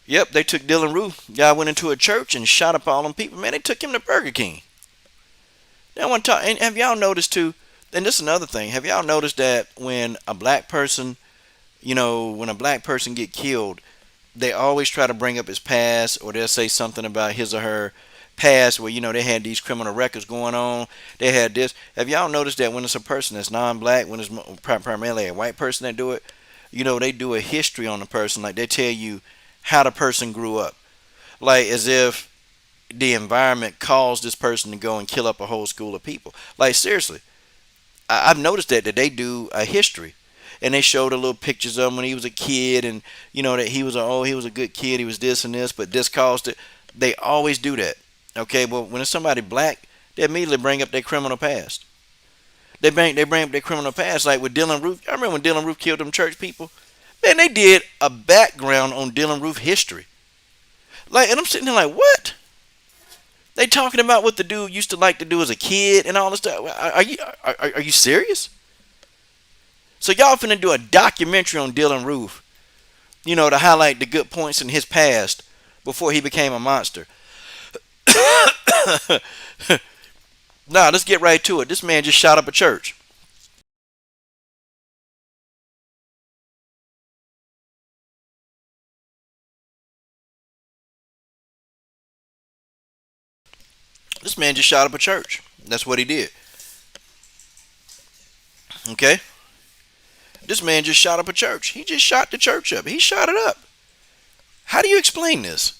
Speaker 1: Yep, they took Dylan Roof. Guy went into a church and shot up all them people. Man, they took him to Burger King. Now, I want to talk. And have y'all noticed too? And this is another thing. Have y'all noticed that when a black person, when a black person get killed, they always try to bring up his past, or they'll say something about his or her past, where they had these criminal records going on. They had this. Have y'all noticed that when it's a person that's non-black, when it's primarily a white person that do it, they do a history on the person. Like they tell you how the person grew up, like as if the environment caused this person to go and kill up a whole school of people. Like seriously, I've noticed that they do a history, and they showed the little pictures of him when he was a kid, and that he was a good kid, he was this and this, but this caused it. They always do that. Okay, well when it's somebody black, they immediately bring up their criminal past. They bring up their criminal past, like with Dylan Roof. I remember when Dylan Roof killed them church people. Man, they did a background on Dylan Roof history. Like, and I'm sitting there like, what? They talking about what the dude used to like to do as a kid and all this stuff. Are you serious? So y'all finna do a documentary on Dylan Roof, to highlight the good points in his past before he became a monster. Nah, let's get right to it. This man just shot up a church. This man just shot up a church. That's what he did. Okay? This man just shot up a church. He just shot the church up. He shot it up. How do you explain this?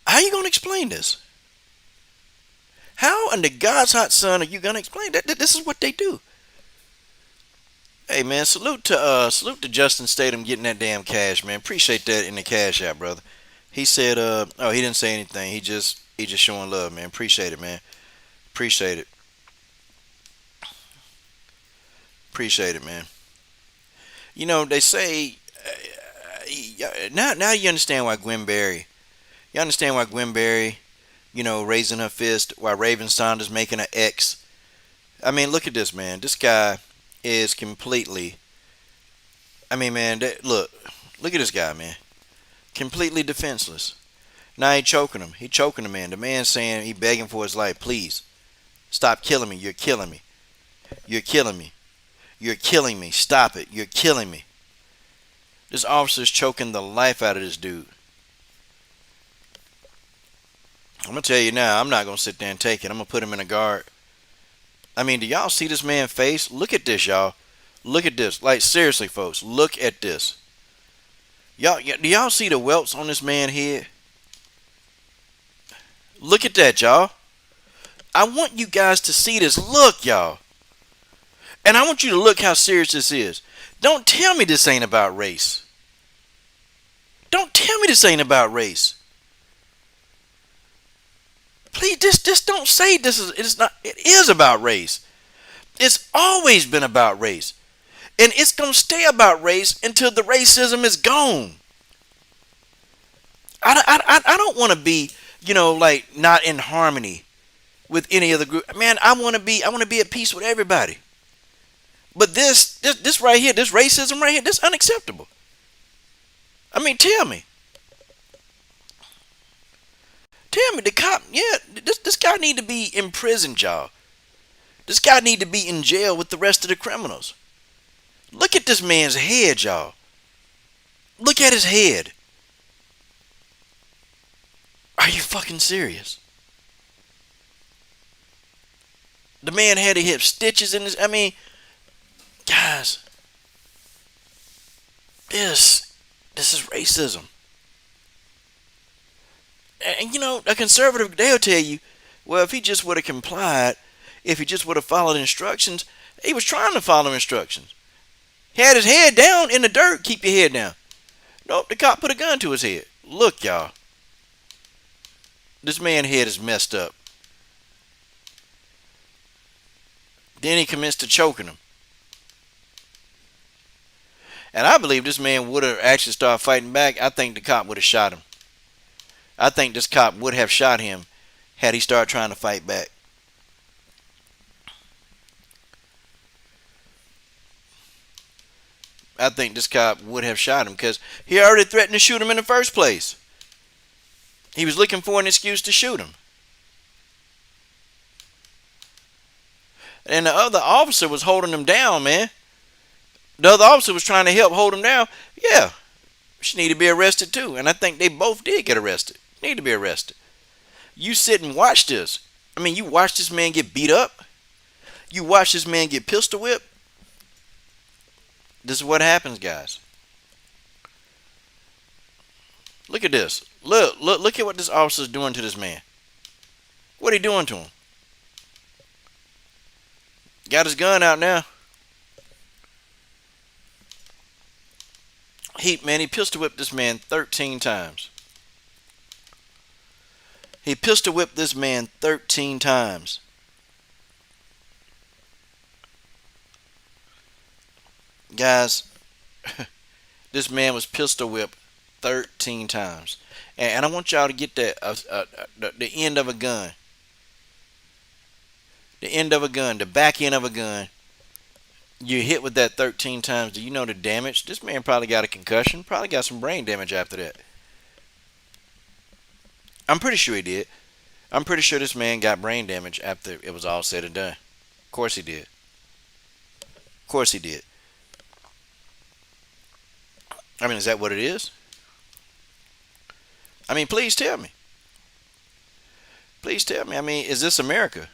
Speaker 1: How are you going to explain this? How in the God's hot sun are you going to explain that? This is what they do. Hey man, salute to Justin Statham getting that damn cash, man. Appreciate that in the cash app, brother. He said, oh, he didn't say anything. He just showing love, man. Appreciate it, man. Appreciate it. Appreciate it, man. They say now you understand why Gwen Berry. You understand why Gwen Berry, raising her fist while Raven Saunders making an X. I mean, look at this, man. This guy is completely. I mean, man, look at this guy, man. Completely defenseless. Now he choking him. He choking the man. The man saying he begging for his life. Please, stop killing me. You're killing me. You're killing me. You're killing me. Stop it. You're killing me. This officer's choking the life out of this dude. I'm going to tell you now, I'm not going to sit there and take it. I'm going to put him in a guard. I mean, do y'all see this man's face? Look at this, y'all. Look at this. Like, seriously, folks, look at this. Do y'all see the welts on this man's head? Look at that, y'all. I want you guys to see this. Look, y'all. And I want you to look how serious this is. Don't tell me this ain't about race. Don't tell me this ain't about race. Please, just don't say it's not. It is about race. It's always been about race. And it's going to stay about race until the racism is gone. I don't want to be, like not in harmony with any other group. Man, I want to be at peace with everybody. But this right here, this racism right here, this is unacceptable. I mean, tell me, the cop, yeah, this guy need to be in prison, y'all. This guy need to be in jail with the rest of the criminals. Look at this man's head, y'all. Look at his head. Are you fucking serious? The man had to have stitches in his. I mean, guys, this is racism. And a conservative, they'll tell you, well, if he just would have complied, if he just would have followed instructions, he was trying to follow instructions. He had his head down in the dirt. Keep your head down. Nope, the cop put a gun to his head. Look, y'all. This man's head is messed up. Then he commenced to choking him. And I believe this man would have actually started fighting back. I think the cop would have shot him. I think this cop would have shot him had he started trying to fight back. I think this cop would have shot him because he already threatened to shoot him in the first place. He was looking for an excuse to shoot him. And the other officer was holding him down, man. The other officer was trying to help hold him down. Yeah, she need to be arrested too. And I think they both did get arrested. Need to be arrested. You sit and watch this. I mean, you watch this man get beat up. You watch this man get pistol whipped. This is what happens, guys. Look at this. Look at what this officer is doing to this man. What are he doing to him? Got his gun out now. He pistol whipped this man 13 times. He pistol whipped this man 13 times. Guys, this man was pistol whipped 13 times. And I want y'all to get that the end of a gun. The end of a gun, the back end of a gun. You hit with that 13 times. Do you know the damage? This man probably got a concussion. Probably got some brain damage after that. I'm pretty sure he did. I'm pretty sure this man got brain damage after it was all said and done. Of course he did. Of course he did. I mean, is that what it is? I mean, please tell me. Please tell me. I mean, is this America?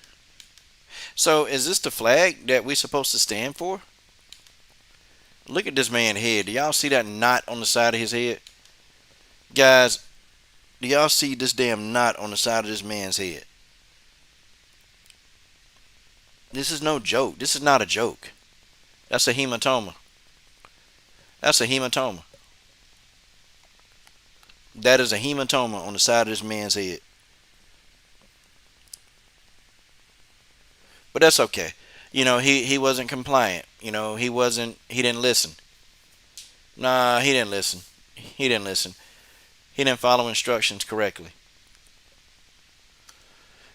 Speaker 1: So, is this the flag that we're supposed to stand for? Look at this man's head. Do y'all see that knot on the side of his head? Guys, do y'all see this damn knot on the side of this man's head? This is no joke. This is not a joke. That's a hematoma. That's a hematoma. That is a hematoma on the side of this man's head. But that's okay. You know, he wasn't compliant. You know, he didn't listen. Nah, he didn't listen. He didn't listen. He didn't follow instructions correctly.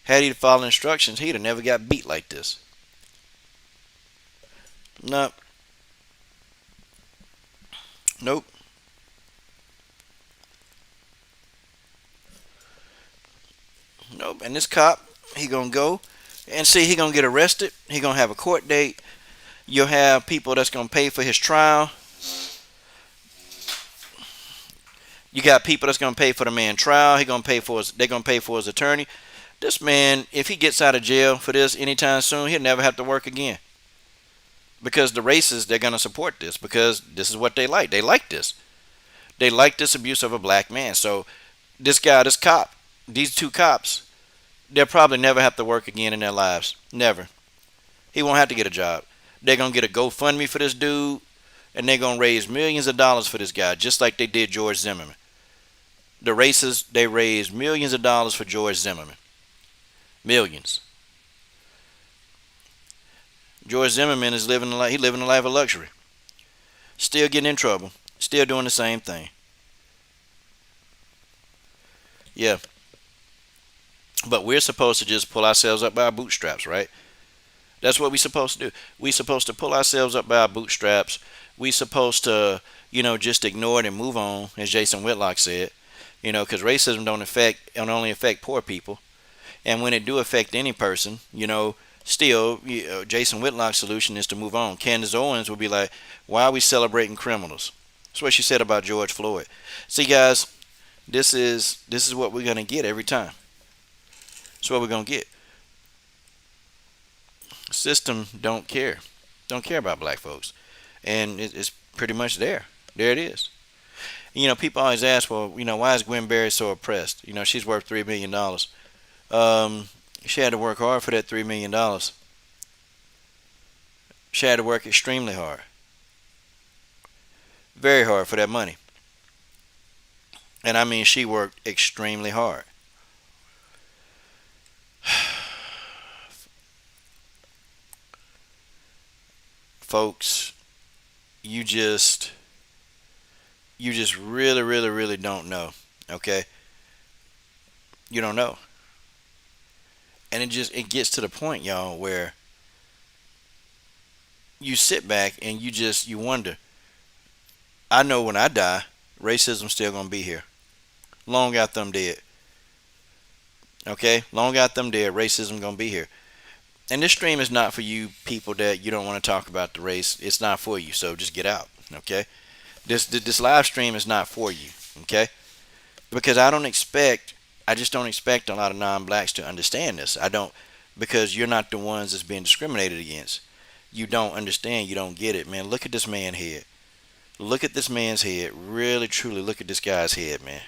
Speaker 1: Had he followed instructions, he'd have never got beat like this. Nope. Nope. Nope. And this cop, he gonna go and see, he gonna get arrested. He gonna have a court date. You'll have people that's gonna pay for his trial. You got people that's gonna pay for the man's trial. They're gonna pay for his attorney. This man, if he gets out of jail for this anytime soon, he'll never have to work again. Because the racists, they're gonna support this because this is what they like. They like this. They like this abuse of a black man. So this guy, this cop, these two cops, they'll probably never have to work again in their lives. Never. He won't have to get a job. They're going to get a GoFundMe for this dude, and they're going to raise millions of dollars for this guy, just like they did George Zimmerman. The racists, they raised millions of dollars for George Zimmerman. Millions. George Zimmerman is living a life of luxury. Still getting in trouble. Still doing the same thing. Yeah. But we're supposed to just pull ourselves up by our bootstraps, right? That's what we're supposed to do. We're supposed to pull ourselves up by our bootstraps. We're supposed to, just ignore it and move on, as Jason Whitlock said. Because racism don't only affect poor people. And when it do affect any person, still, Jason Whitlock's solution is to move on. Candace Owens would be like, why are we celebrating criminals? That's what she said about George Floyd. See, guys, this is what we're going to get every time. That's what we're going to get. System don't care about black folks, and it's pretty much there it is. People always ask, well, why is Gwen Berry so oppressed? She's worth $3 million. She had to work hard for that $3 million. She had to work extremely hard, very hard for that money. And I mean, she worked extremely hard. Folks, you just really, really, really don't know. Okay? You don't know. And it gets to the point, y'all, where you sit back and you wonder, I know when I die, racism's still gonna be here. Long after I'm dead. Okay? Long after I'm dead, racism gonna be here. And this stream is not for you people that you don't want to talk about the race. It's not for you, so just get out. Okay? This live stream is not for you. Okay? Because I just don't expect a lot of non-blacks to understand this. I don't, because you're not the ones that's being discriminated against. You don't understand. You don't get it, man. Look at this man's head. Look at this man's head. Really, truly, look at this guy's head, man.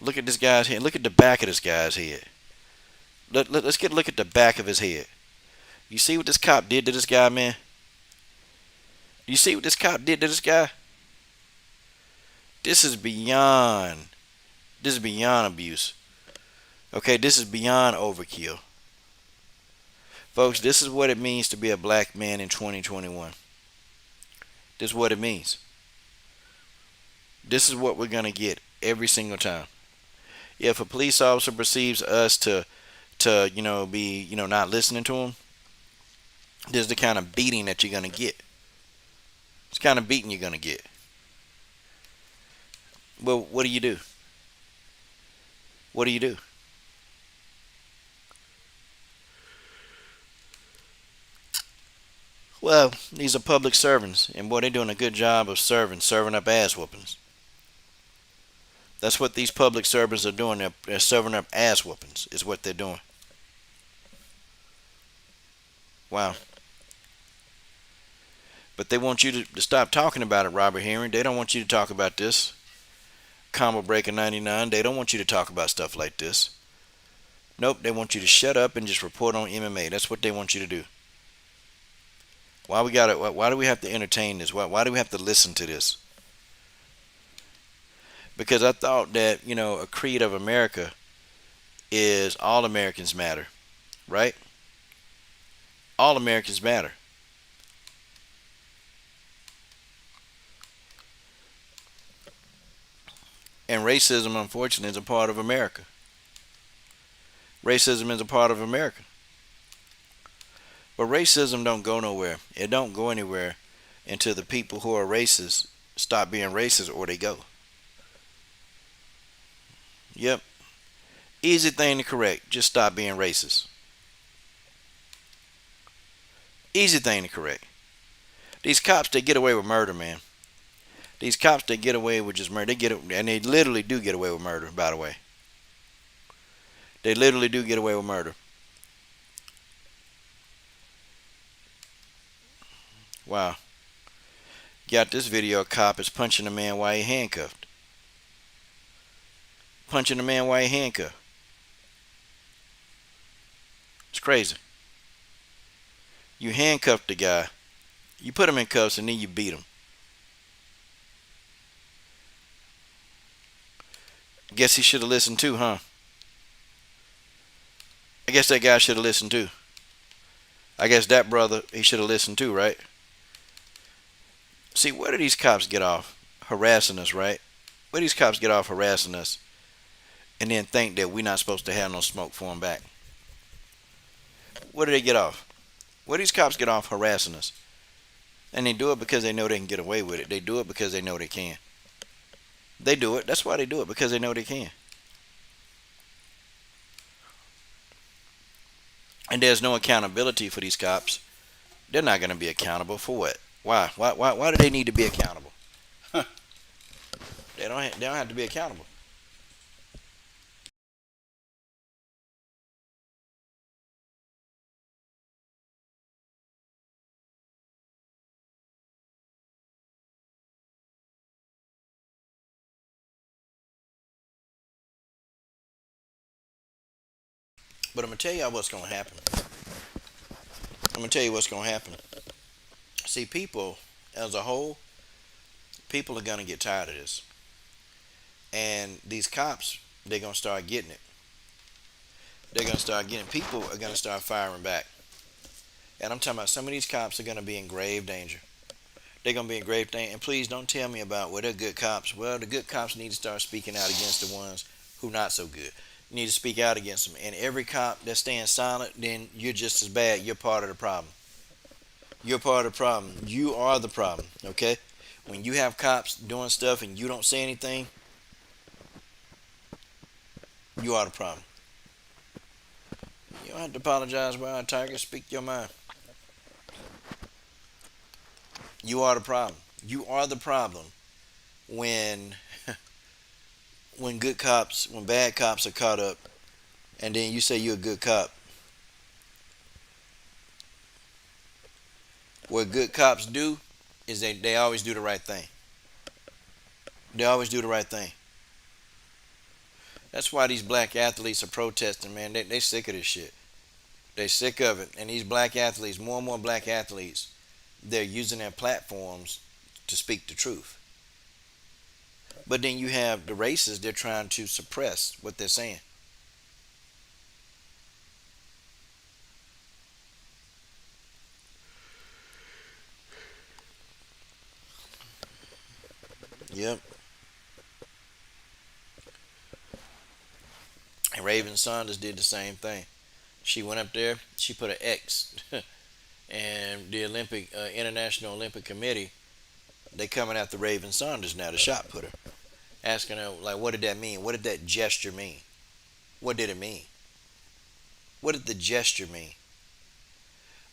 Speaker 1: Look at this guy's head. Look at the back of this guy's head. Let's get a look at the back of his head. You see what this cop did to this guy, man? You see what this cop did to this guy? This is beyond. This is beyond abuse. Okay, this is beyond overkill. Folks, this is what it means to be a black man in 2021. This is what it means. This is what we're going to get every single time. If a police officer perceives us to be, not listening to him, this is the kind of beating that you're going to get. It's the kind of beating you're going to get. Well, what do you do? What do you do? Well, these are public servants, and boy, they're doing a good job of serving up ass whoopings. That's what these public servants are doing. They're serving up ass whoopings, is what they're doing. Wow. But they want you to stop talking about it, Robert Henry. They don't want you to talk about this. Combo Breaker 99, they don't want you to talk about stuff like this. Nope, they want you to shut up and just report on MMA. That's what they want you to do. Why do we have to entertain this? Why do we have to listen to this? Because I thought that, a creed of America is all Americans matter, right? All Americans matter. And racism, unfortunately, is a part of America. Racism is a part of America. But racism don't go nowhere. It don't go anywhere until the people who are racist stop being racist or they go. Yep. Easy thing to correct. Just stop being racist. Easy thing to correct. These cops, they get away with murder, man. These cops, they get away with just murder. And they literally do get away with murder, by the way. They literally do get away with murder. Wow. Got this video, a cop is punching a man while he handcuffed. Punching a man while he handcuffed. It's crazy. You handcuffed the guy. You put him in cuffs and then you beat him. Guess he should have listened too, huh? I guess that guy should have listened too. I guess that brother, he should have listened too, right? See, where do these cops get off harassing us, right? Where do these cops get off harassing us and then think that we're not supposed to have no smoke for them back? Where do they get off? Where do these cops get off harassing us? And they do it because they know they can get away with it. They do it because they know they can. They do it. That's why they do it, because they know they can. And there's no accountability for these cops. They're not going to be accountable for what? Why? Why do they need to be accountable? They don't have to be accountable. But I'm going to tell y'all what's going to happen. I'm going to tell you what's going to happen. See, people as a whole, people are going to get tired of this. And these cops, they're going to start getting it. They're going to start getting it. People are going to start firing back. And I'm talking about some of these cops are going to be in grave danger. They're going to be in grave danger. And please don't tell me about, well, they're good cops. Well, the good cops need to start speaking out against the ones who not so good. You need to speak out against them. And every cop that's staying silent, then you're just as bad. You're part of the problem. You're part of the problem. You are the problem. Okay. When you have cops doing stuff and you don't say anything, you are the problem. You don't have to apologize, Wild Tiger. Speak your mind. You are the problem. You are the problem when when bad cops are caught up, and then you say you're a good cop. What good cops do is they always do the right thing. They always do the right thing. That's why these black athletes are protesting, man. They sick of this shit. They sick of it. And these black athletes, more and more black athletes, they're using their platforms to speak the truth. But then you have the racists, they're trying to suppress what they're saying. Yep. And Raven Saunders did the same thing. She went up there, she put an X, and the International Olympic Committee, they coming after Raven Saunders now, the shot putter, asking her like, what did that mean? What did that gesture mean? What did it mean? What did the gesture mean?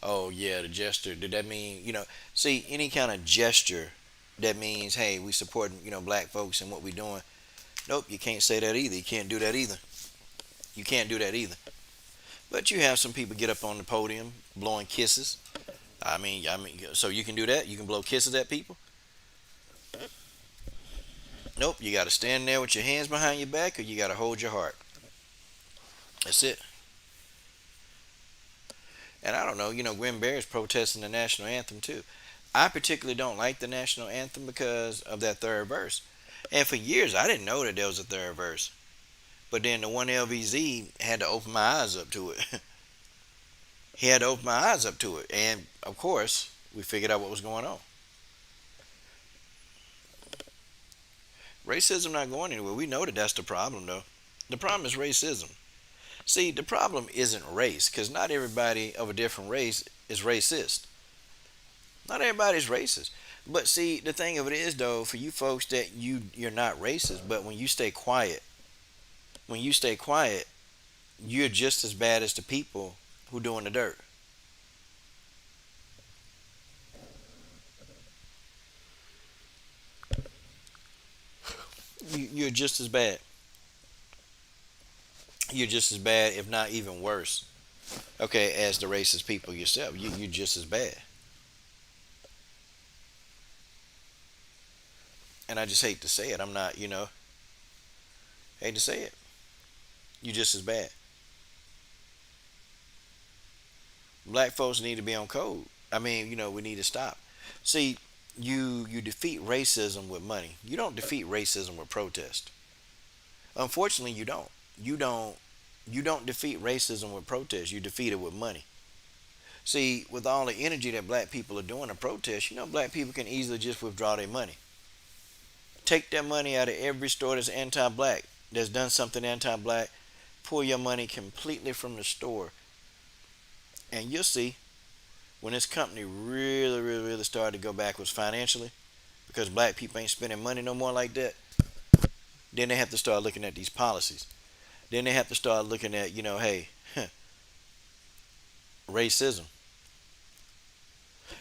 Speaker 1: Oh yeah, the gesture. Did that mean See, any kind of gesture that means, hey, we supporting black folks and what we doing? Nope, you can't say that either. You can't do that either. You can't do that either. But you have some people get up on the podium blowing kisses. So you can do that. You can blow kisses at people. Nope, you got to stand there with your hands behind your back, or you got to hold your heart. That's it. And I don't know, Gwen Berry's protesting the national anthem too. I particularly don't like the national anthem because of that third verse. And for years, I didn't know that there was a third verse. But then the one LVZ had to open my eyes up to it. He had to open my eyes up to it. And of course, we figured out what was going on. Racism not going anywhere. We know that that's the problem, though. The problem is racism. See, the problem isn't race, because not everybody of a different race is racist. Not everybody's racist. But see, the thing of it is, though, for you folks that you're not racist, but when you stay quiet, you're just as bad as the people who doing the dirt. You're just as bad. You're just as bad, if not even worse. Okay, as the racist people yourself, you're just as bad. And I just hate to say it. I'm not, hate to say it. You're just as bad. Black folks need to be on code. We need to stop. See, you defeat racism with money. You don't defeat racism with protest. Unfortunately, you don't. You don't. You don't defeat racism with protest. You defeat it with money. See, with all the energy that black people are doing to protest, black people can easily just withdraw their money. Take that money out of every store that's anti-black, that's done something anti-black. Pull your money completely from the store, and you'll see when this company really, really, really started to go backwards financially, because black people ain't spending money no more like that. Then they have to start looking at these policies. Then they have to start looking at, hey, racism.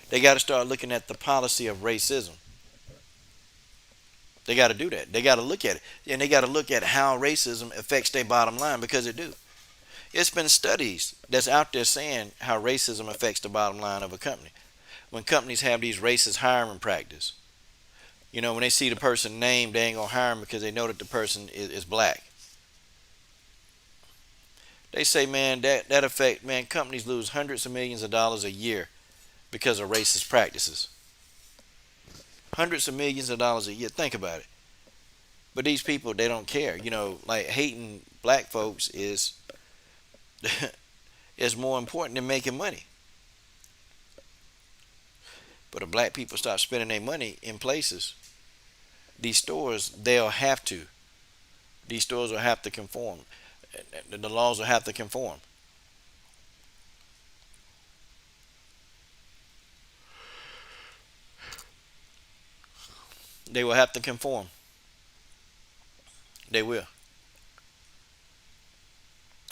Speaker 1: They got to start looking at the policy of racism. They got to do that. They got to look at it. And they got to look at how racism affects their bottom line, because it do. It's been studies that's out there saying how racism affects the bottom line of a company. When companies have these racist hiring practices, when they see the person named, they ain't going to hire him because they know that the person is black. They say, man, that affect, man, companies lose hundreds of millions of dollars a year because of racist practices. Hundreds of millions of dollars a year. Think about it. But these people, they don't care. Like hating black folks is is more important than making money. But if black people start spending their money in places, these stores, they'll have to. These stores will have to conform. The laws will have to conform. They will have to conform. They will.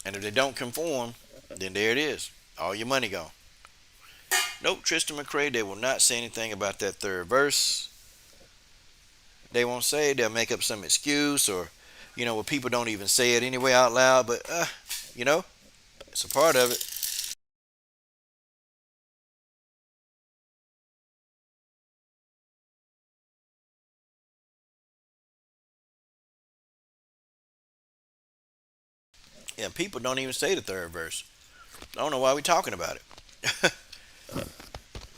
Speaker 1: And if they don't conform, then there it is. All your money gone. Nope, Tristan McCray, they will not say anything about that third verse. They won't say it. They'll make up some excuse or, where people don't even say it anyway out loud. But, you know, it's a part of it. Yeah, people don't even say the third verse. I don't know why we're talking about it.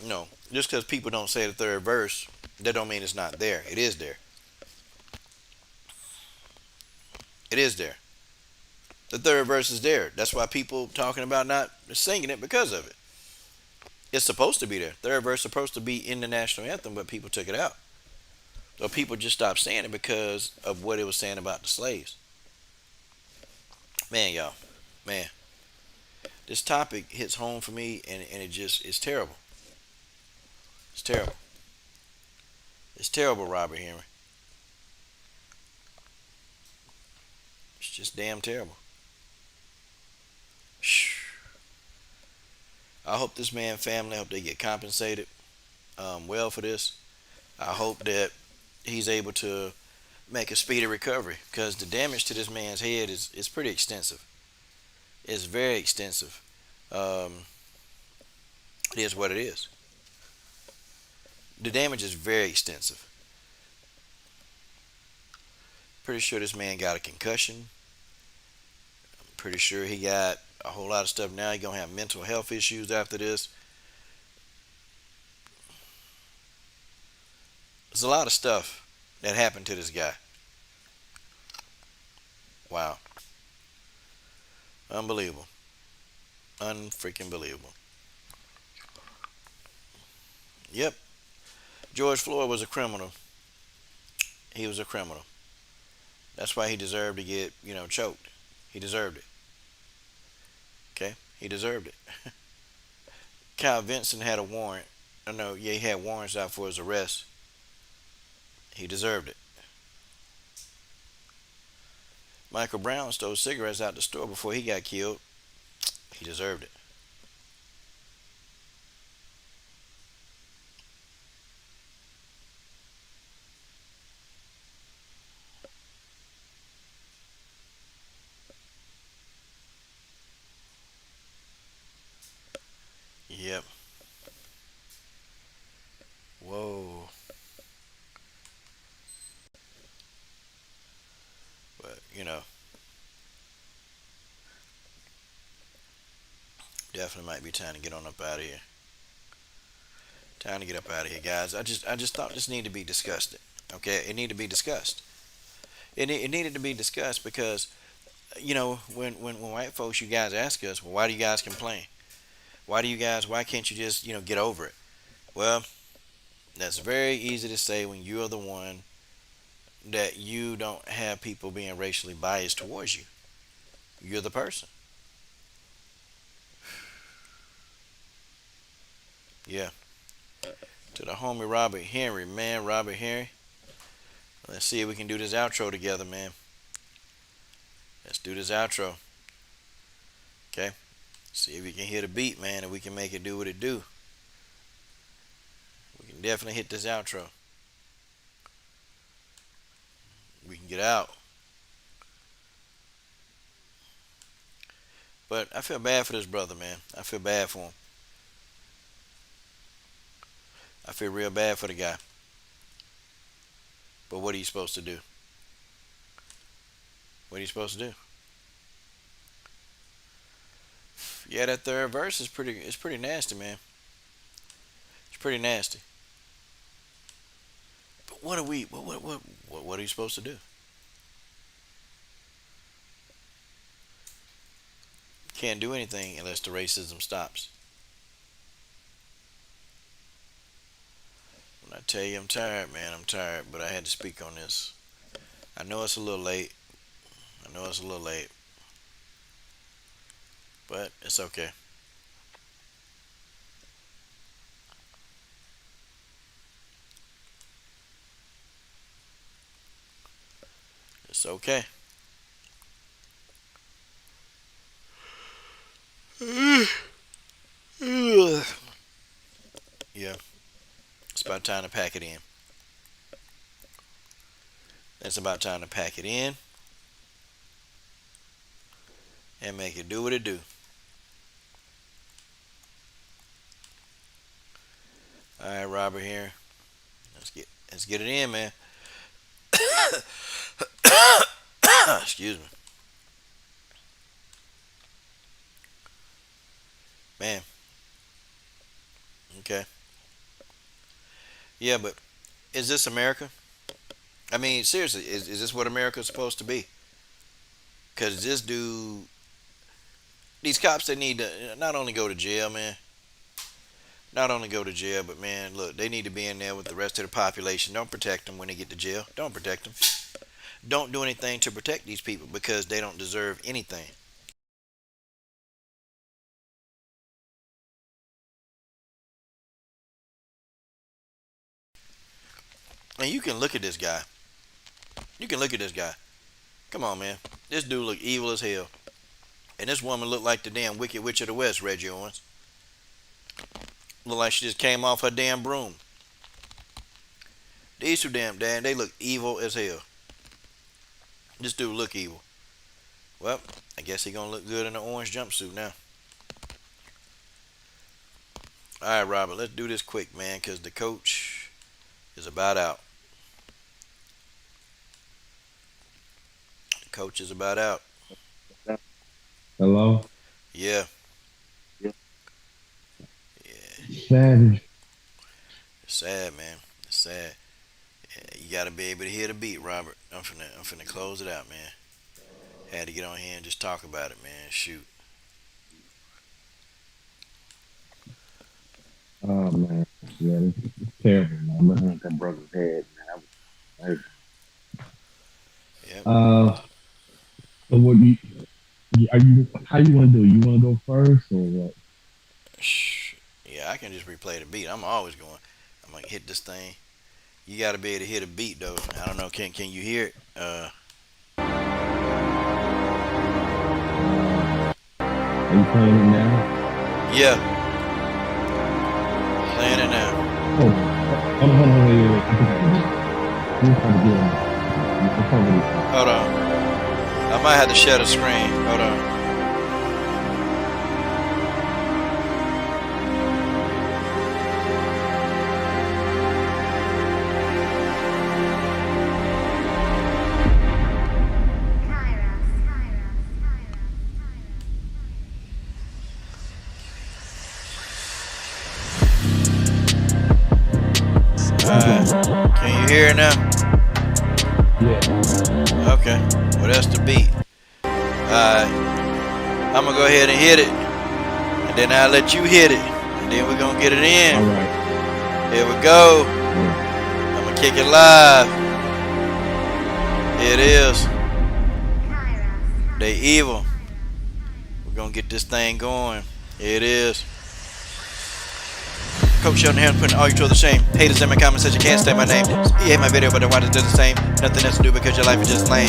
Speaker 1: No, just because people don't say the third verse, that don't mean it's not there. It is there. It is there. The third verse is there. That's why people talking about not singing it because of it. It's supposed to be there. Third verse is supposed to be in the national anthem, but people took it out. So people just stopped saying it because of what it was saying about the slaves. Man, y'all, man, this topic hits home for me, and it just it's terrible. It's terrible. It's terrible, Robert Henry. It's just damn terrible. I hope this man family, I hope they get compensated well for this. I hope that he's able to make a speedy recovery because the damage to this man's head is pretty extensive. It's very extensive. Um, it is what it is. The damage is very extensive. Pretty sure this man got a concussion. I'm pretty sure he got a whole lot of stuff now. He's gonna have mental health issues after this. There's a lot of stuff that happened to this guy. Wow. Unbelievable. Unfreaking believable. Yep. George Floyd was a criminal. He was a criminal. That's why he deserved to get, choked. He deserved it. Okay? He deserved it. Kyle Vinson had a warrant. No, yeah, he had warrants out for his arrest. He deserved it. Michael Brown stole cigarettes out the store before he got killed. He deserved it. Yep. Whoa. But, definitely might be time to get on up out of here. Time to get up out of here, guys. I just thought this needed to be discussed. Okay, it needed to be discussed. It needed to be discussed because when white folks, you guys ask us, well, why do you guys complain? Why can't you just get over it? Well, that's very easy to say when you're the one that you don't have people being racially biased towards you. You're the person. Yeah. To the homie Robert Henry, man, Robert Henry. Let's see if we can do this outro together, man. Let's do this outro. Okay? See if we can hit a beat, man, and we can make it do what it do. We can definitely hit this outro. We can get out. But I feel bad for this brother, man. I feel bad for him. I feel real bad for the guy. But what are you supposed to do? What are you supposed to do? Yeah, that third verse is pretty nasty, man. It's pretty nasty. But what are you supposed to do? Can't do anything unless the racism stops. When I tell you I'm tired, man, I'm tired, but I had to speak on this. I know it's a little late. I know it's a little late, but it's okay. Okay. Yeah. It's about time to pack it in. It's about time to pack it in and make it do what it do. All right, Robert here. Let's get it in, man. Excuse me, man. Okay. Yeah, but is this America? I mean, seriously, is this what America's supposed to be? Because this dude, these cops, they need to not only go to jail, man. Not only go to jail, but man, look, they need to be in there with the rest of the population. Don't protect them when they get to jail. Don't protect them. Don't do anything to protect these people because they don't deserve anything. And you can look at this guy. You can look at this guy. Come on, man. This dude look evil as hell. And this woman looked like the damn Wicked Witch of the West, Reggie Owens. Look like she just came off her damn broom. These two damn they look evil as hell. This dude look evil. Well, I guess he gonna look good in an orange jumpsuit now. All right, Robert, let's do this quick, man, because the coach is about out. The coach is about out.
Speaker 2: Hello?
Speaker 1: Yeah.
Speaker 2: Yeah.
Speaker 1: Yeah.
Speaker 2: Savage.
Speaker 1: It's sad, man. It's sad. Yeah, you gotta be able to hear the beat, Robert. I'm finna close it out, man. Had to get on here and just talk about it, man. Shoot.
Speaker 2: Oh man, yeah, it's terrible, man. I'm looking at that brother's head, man. That was
Speaker 1: Yep.
Speaker 2: so what are you? How you want to do? You want to go first or what?
Speaker 1: Yeah, I can just replay the beat. I'm always going. I'm gonna hit this thing. You gotta be able to hear the beat, though. I don't know. Can you hear it?
Speaker 2: Are you playing it now?
Speaker 1: Yeah. Playing it now.
Speaker 2: Oh, hold on, wait. I think I can do it. Let me try to get it.
Speaker 1: Hold on. I might have to share the screen. Hold on. Can you hear it now?
Speaker 2: Yeah.
Speaker 1: Okay. Well, that's the beat. I'm gonna go ahead and hit it, and then I'll let you hit it, and then we're gonna get it in.
Speaker 2: All right.
Speaker 1: Here we go. I'm gonna kick it live. Here it is. They evil. We're gonna get this thing going. Here it is. Coach Sheldon here putting all you to the shame. Haters in my comments said you can't say my name. You hate my video, but then why does it do the same? Nothing else to do because your life is just lame.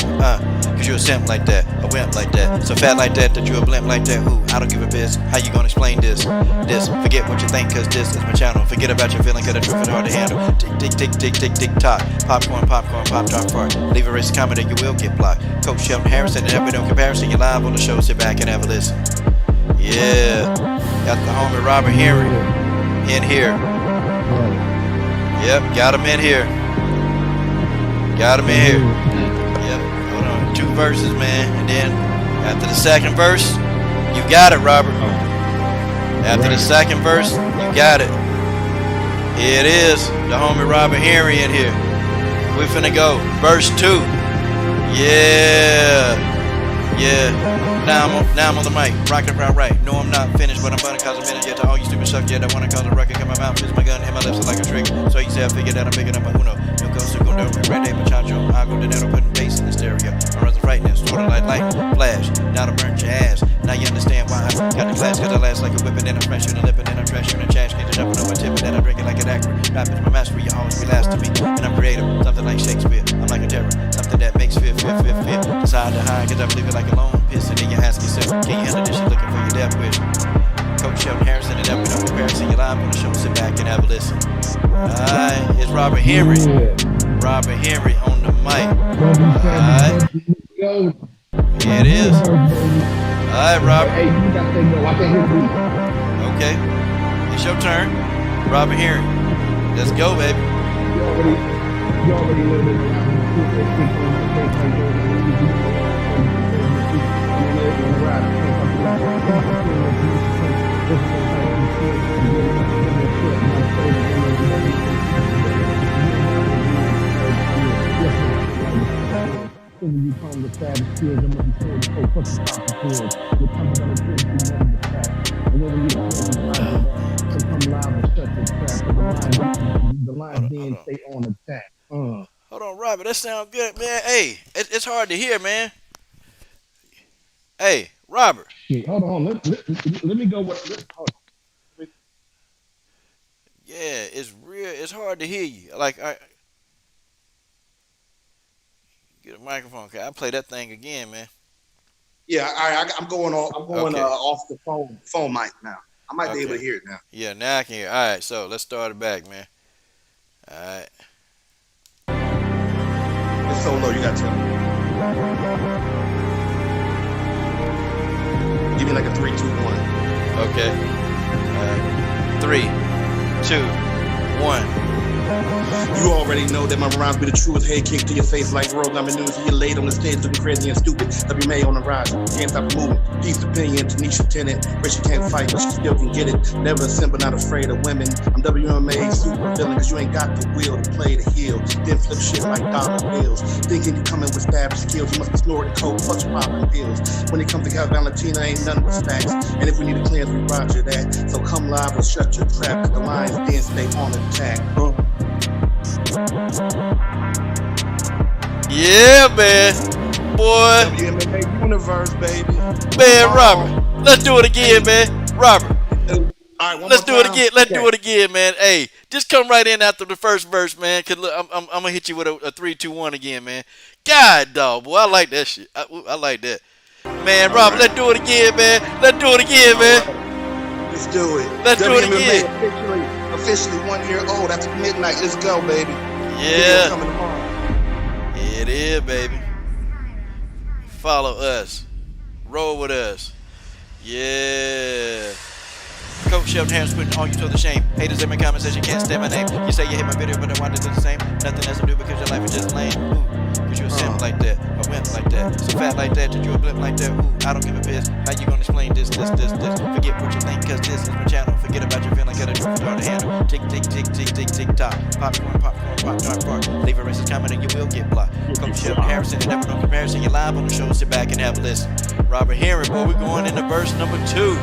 Speaker 1: Cause you a simp like that, a wimp like that, so fat like that you a blimp like that. Ooh, I don't give a biz. How you gonna explain this? Forget what you think, cause this is my channel. Forget about your feeling, cause the truth is hard to handle. Tick, tick, tick, tick, tick, tock. Popcorn, pop tart fart. Leave a racist comment or you will get blocked. Coach Sheldon Harrison, and every no comparison. You're live on the show, sit back and have a listen. Yeah. Got the homie Robert Henry in here. Yep, got him in here. Got him in here. Yep, hold on. 2 verses, man. And then after the second verse, you got it, Robert. After the second verse, you got it. Here it is. The homie Robert Henry in here. We finna go. Verse 2. Yeah. Yeah, now I'm on the mic, rockin' around right. No, I'm not finished, but I'm gonna cause a minute yet to all you stupid suck yet. I wanna cause a record, cut my mouth, fist my gun, and my lips are like a trigger. So you say I figured that I'm bigger than my Uno. No go segundo, red day machacho. I go to dinner, putting bass in the stereo. I'm rather frightening, sort of like light, flash. Now to burn your ass. Now you understand why I got the class, cause I last like a whip, and then I'm fresh in the lip, and then I'm trash in the trash. Can't jumping over tip, and then I drink it like an actor. Rap is my mastery, you always be last to me. And I'm creative, something like Shakespeare. I'm like a terror, something that makes fit. Decide to hide, cause I believe it like a lone piss. And then you ask yourself, can you handle this shit looking for your death wish? Coach Sheldon Harrison and Edwin on comparison. You live on the show, sit back and have a listen. Alright, it's Robert Henry. Robert Henry on the mic. Alright. Here it is. Alright, Robert.
Speaker 2: Hey, you got to go. I can't hear you.
Speaker 1: Okay. It's your turn. Robert Henry. Let's go, baby.
Speaker 2: You already know that. When you come with savage skills, I'm gonna be told to go fucking stop the field. You're coming on the field, you know the fact. And when you come live and shut the trap, the line then stay on attack.
Speaker 1: Hold on, Robert. That sounds good, man. Hey, it's hard to hear, man. Hey, Robert.
Speaker 2: Shit, hold on. Let me go with.
Speaker 1: Yeah, it's real. It's hard to hear you. Like, get a microphone. Okay, I play that thing again, man.
Speaker 3: Yeah, I'm going off. I'm going off the phone mic now. I might be able to hear it now.
Speaker 1: Yeah, now I can hear. All right, so let's start it back, man. All right.
Speaker 3: It's so low. You got to tell me. Give me like a 3, 2, 1.
Speaker 1: Okay. All right. 3, 2, 1.
Speaker 3: You already know that my rhymes be the truest. Head kick to your face like rogue. I'm in news. You're late on the stage looking crazy and stupid. WMA on the rise. Can't stop moving. Peace opinion. Tanisha Tennant. Where she can't fight, but she still can get it. Never a simple, not afraid of women. I'm WMA super villain, cause you ain't got the will to play the heel. Then flip shit like dollar bills. Thinking you coming with stab skills. You must be snorting coke, fuck popping pills. When it comes to Cal Valentina, ain't nothing but facts. And if we need a cleanse, we roger that. So come live and shut your trap, cause the lines then stay on attack.
Speaker 1: Yeah, man. Boy.
Speaker 3: WMA universe, baby.
Speaker 1: Man, Robert. Let's do it again, man. Robert.
Speaker 3: All right,
Speaker 1: Let's do it again. Let's do it again, man. Hey, just come right in after the first verse, man. Cause look, I'm gonna hit you with a 3, 2, 1 again, man. God, dog, boy, I like that shit. I like that, man. Robert, let's do it again, man. Let's do it again, man.
Speaker 3: Let's do it.
Speaker 1: Let's do it again.
Speaker 3: Officially 1 year old after midnight. Let's go, baby.
Speaker 1: Yeah.
Speaker 3: Coming tomorrow.
Speaker 1: It is, baby. Follow us. Roll with us. Yeah. Coach Sheldon Harris putting all you to the shame. Haters in my comments says you can't stand my name. You say you hate my video, but I want to do the same. Nothing else to do because your life is just lame. Ooh, cause you a simp like that, a wimp like that, so fat like that, that you a blimp like that. Ooh, I don't give a piss. How you gonna explain this? Forget what you think, cause this is my channel. Forget about your feeling, gotta do it hard to handle. Tick, tick, tick, tick, tick, tick, tock. Popcorn, pop, dark, bark. Leave a racist comment and you will get blocked. Coach Sheldon Harrison, and never no comparison. You're live on the show, sit back and have a listen. Robert Henry, boy, we're going into verse number 2.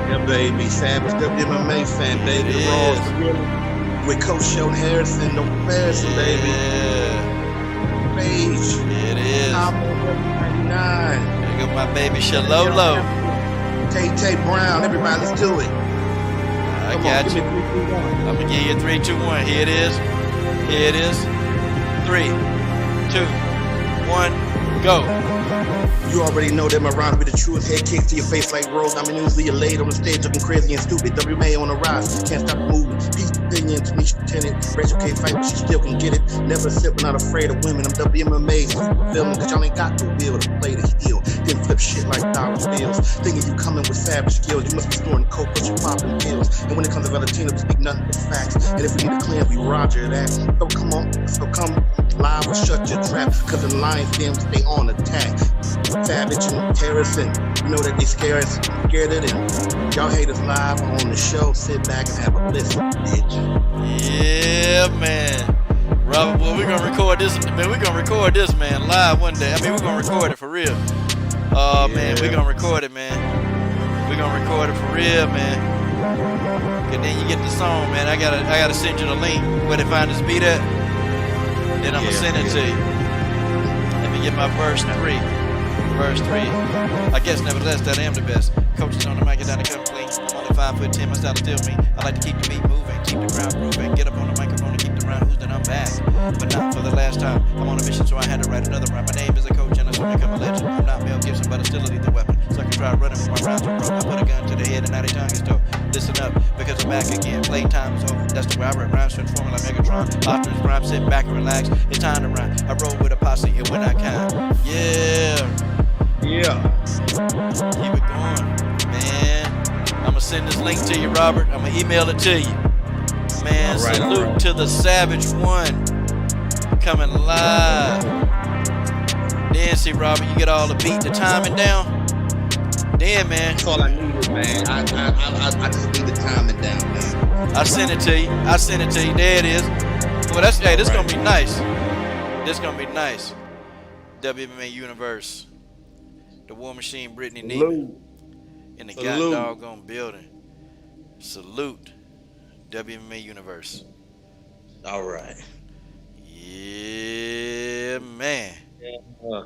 Speaker 3: Yeah, baby. Savage WMA fan, baby. Raw with Coach Sheldon Harrison, no comparison, baby. Rage.
Speaker 1: It is.
Speaker 3: I'm on 99.
Speaker 1: There go my baby Shalolo.
Speaker 3: Tay Brown, everybody, let's do it.
Speaker 1: I got you. I'm gonna give you a 3, 2, 1. Here it is. Here it is. 3, 2, 1, go.
Speaker 3: You already know that my rhymes be the truest. Head kicks to your face like rolls. I'm usually late on the stage looking crazy and stupid. WMA on the rise, can't stop moving. Peace opinion, Tanisha Tennant. Rachel can't fight, but she still can get it. Never simple, not afraid of women. I'm WMA super villain, cause y'all ain't got the will to play the heel. Then flip shit like dollar bills. Thinking you coming with savage skills. You must be snorting coke, but you popping pills. And when it comes to Valentina, we speak nothing but facts. And if we need a cleanse, we roger that. So come live or shut your trap, cause the lions them stay on attack. Savage and Harrison, you know that they scared us, scared of them. Y'all haters live on the show, sit back and have a listen, bitch.
Speaker 1: Yeah, man. Robert, boy, we're gonna record this, man. We're gonna record this, man, live one day. I mean, we're gonna record it for real. Oh, yeah. Man, we're gonna record it, man. We're gonna record it for real, man. And then you get the song, man. I gotta send you the link where they find this beat at. Then I'm gonna send it to you. Let me get my verse 3. Verse 3. I guess nevertheless that I am the best. Coaches on the mic and down the come clean. I'm only 5'10", my style is still me. I like to keep the beat moving, keep the crowd grooving. Get up on the microphone and keep the around who's that I'm back, but not for the last time. I'm on a mission, so I had to write another rhyme. My name is a coach, and I soon become a legend. I'm not Mel Gibson, but I still a lethal weapon. So I can try running with my rhymes are broke. I put a gun to the head, and now they tongue is told. Listen up, because I'm back again. Playtime is over. That's the way I rap rhymes, transforming like Megatron. Optimus Prime, sit back and relax. It's time to rhyme. I roll with a posse, and when I can. Yeah. Keep it going, man. I'ma send this link to you, Robert. I'ma email it to you. Man, salute to the Savage One. Coming live. Then see, Robert, you get all the beat, the timing down. Then, man.
Speaker 3: That's all I needed, man. I just need the timing down, man.
Speaker 1: I sent it to you. There it is. Well, that's this gonna be nice. This gonna be nice. WMA Universe. The War Machine, Brittany Neiman. In the god doggone building. Salute. WMA Universe.
Speaker 3: All right.
Speaker 1: Yeah, man.
Speaker 3: Yeah.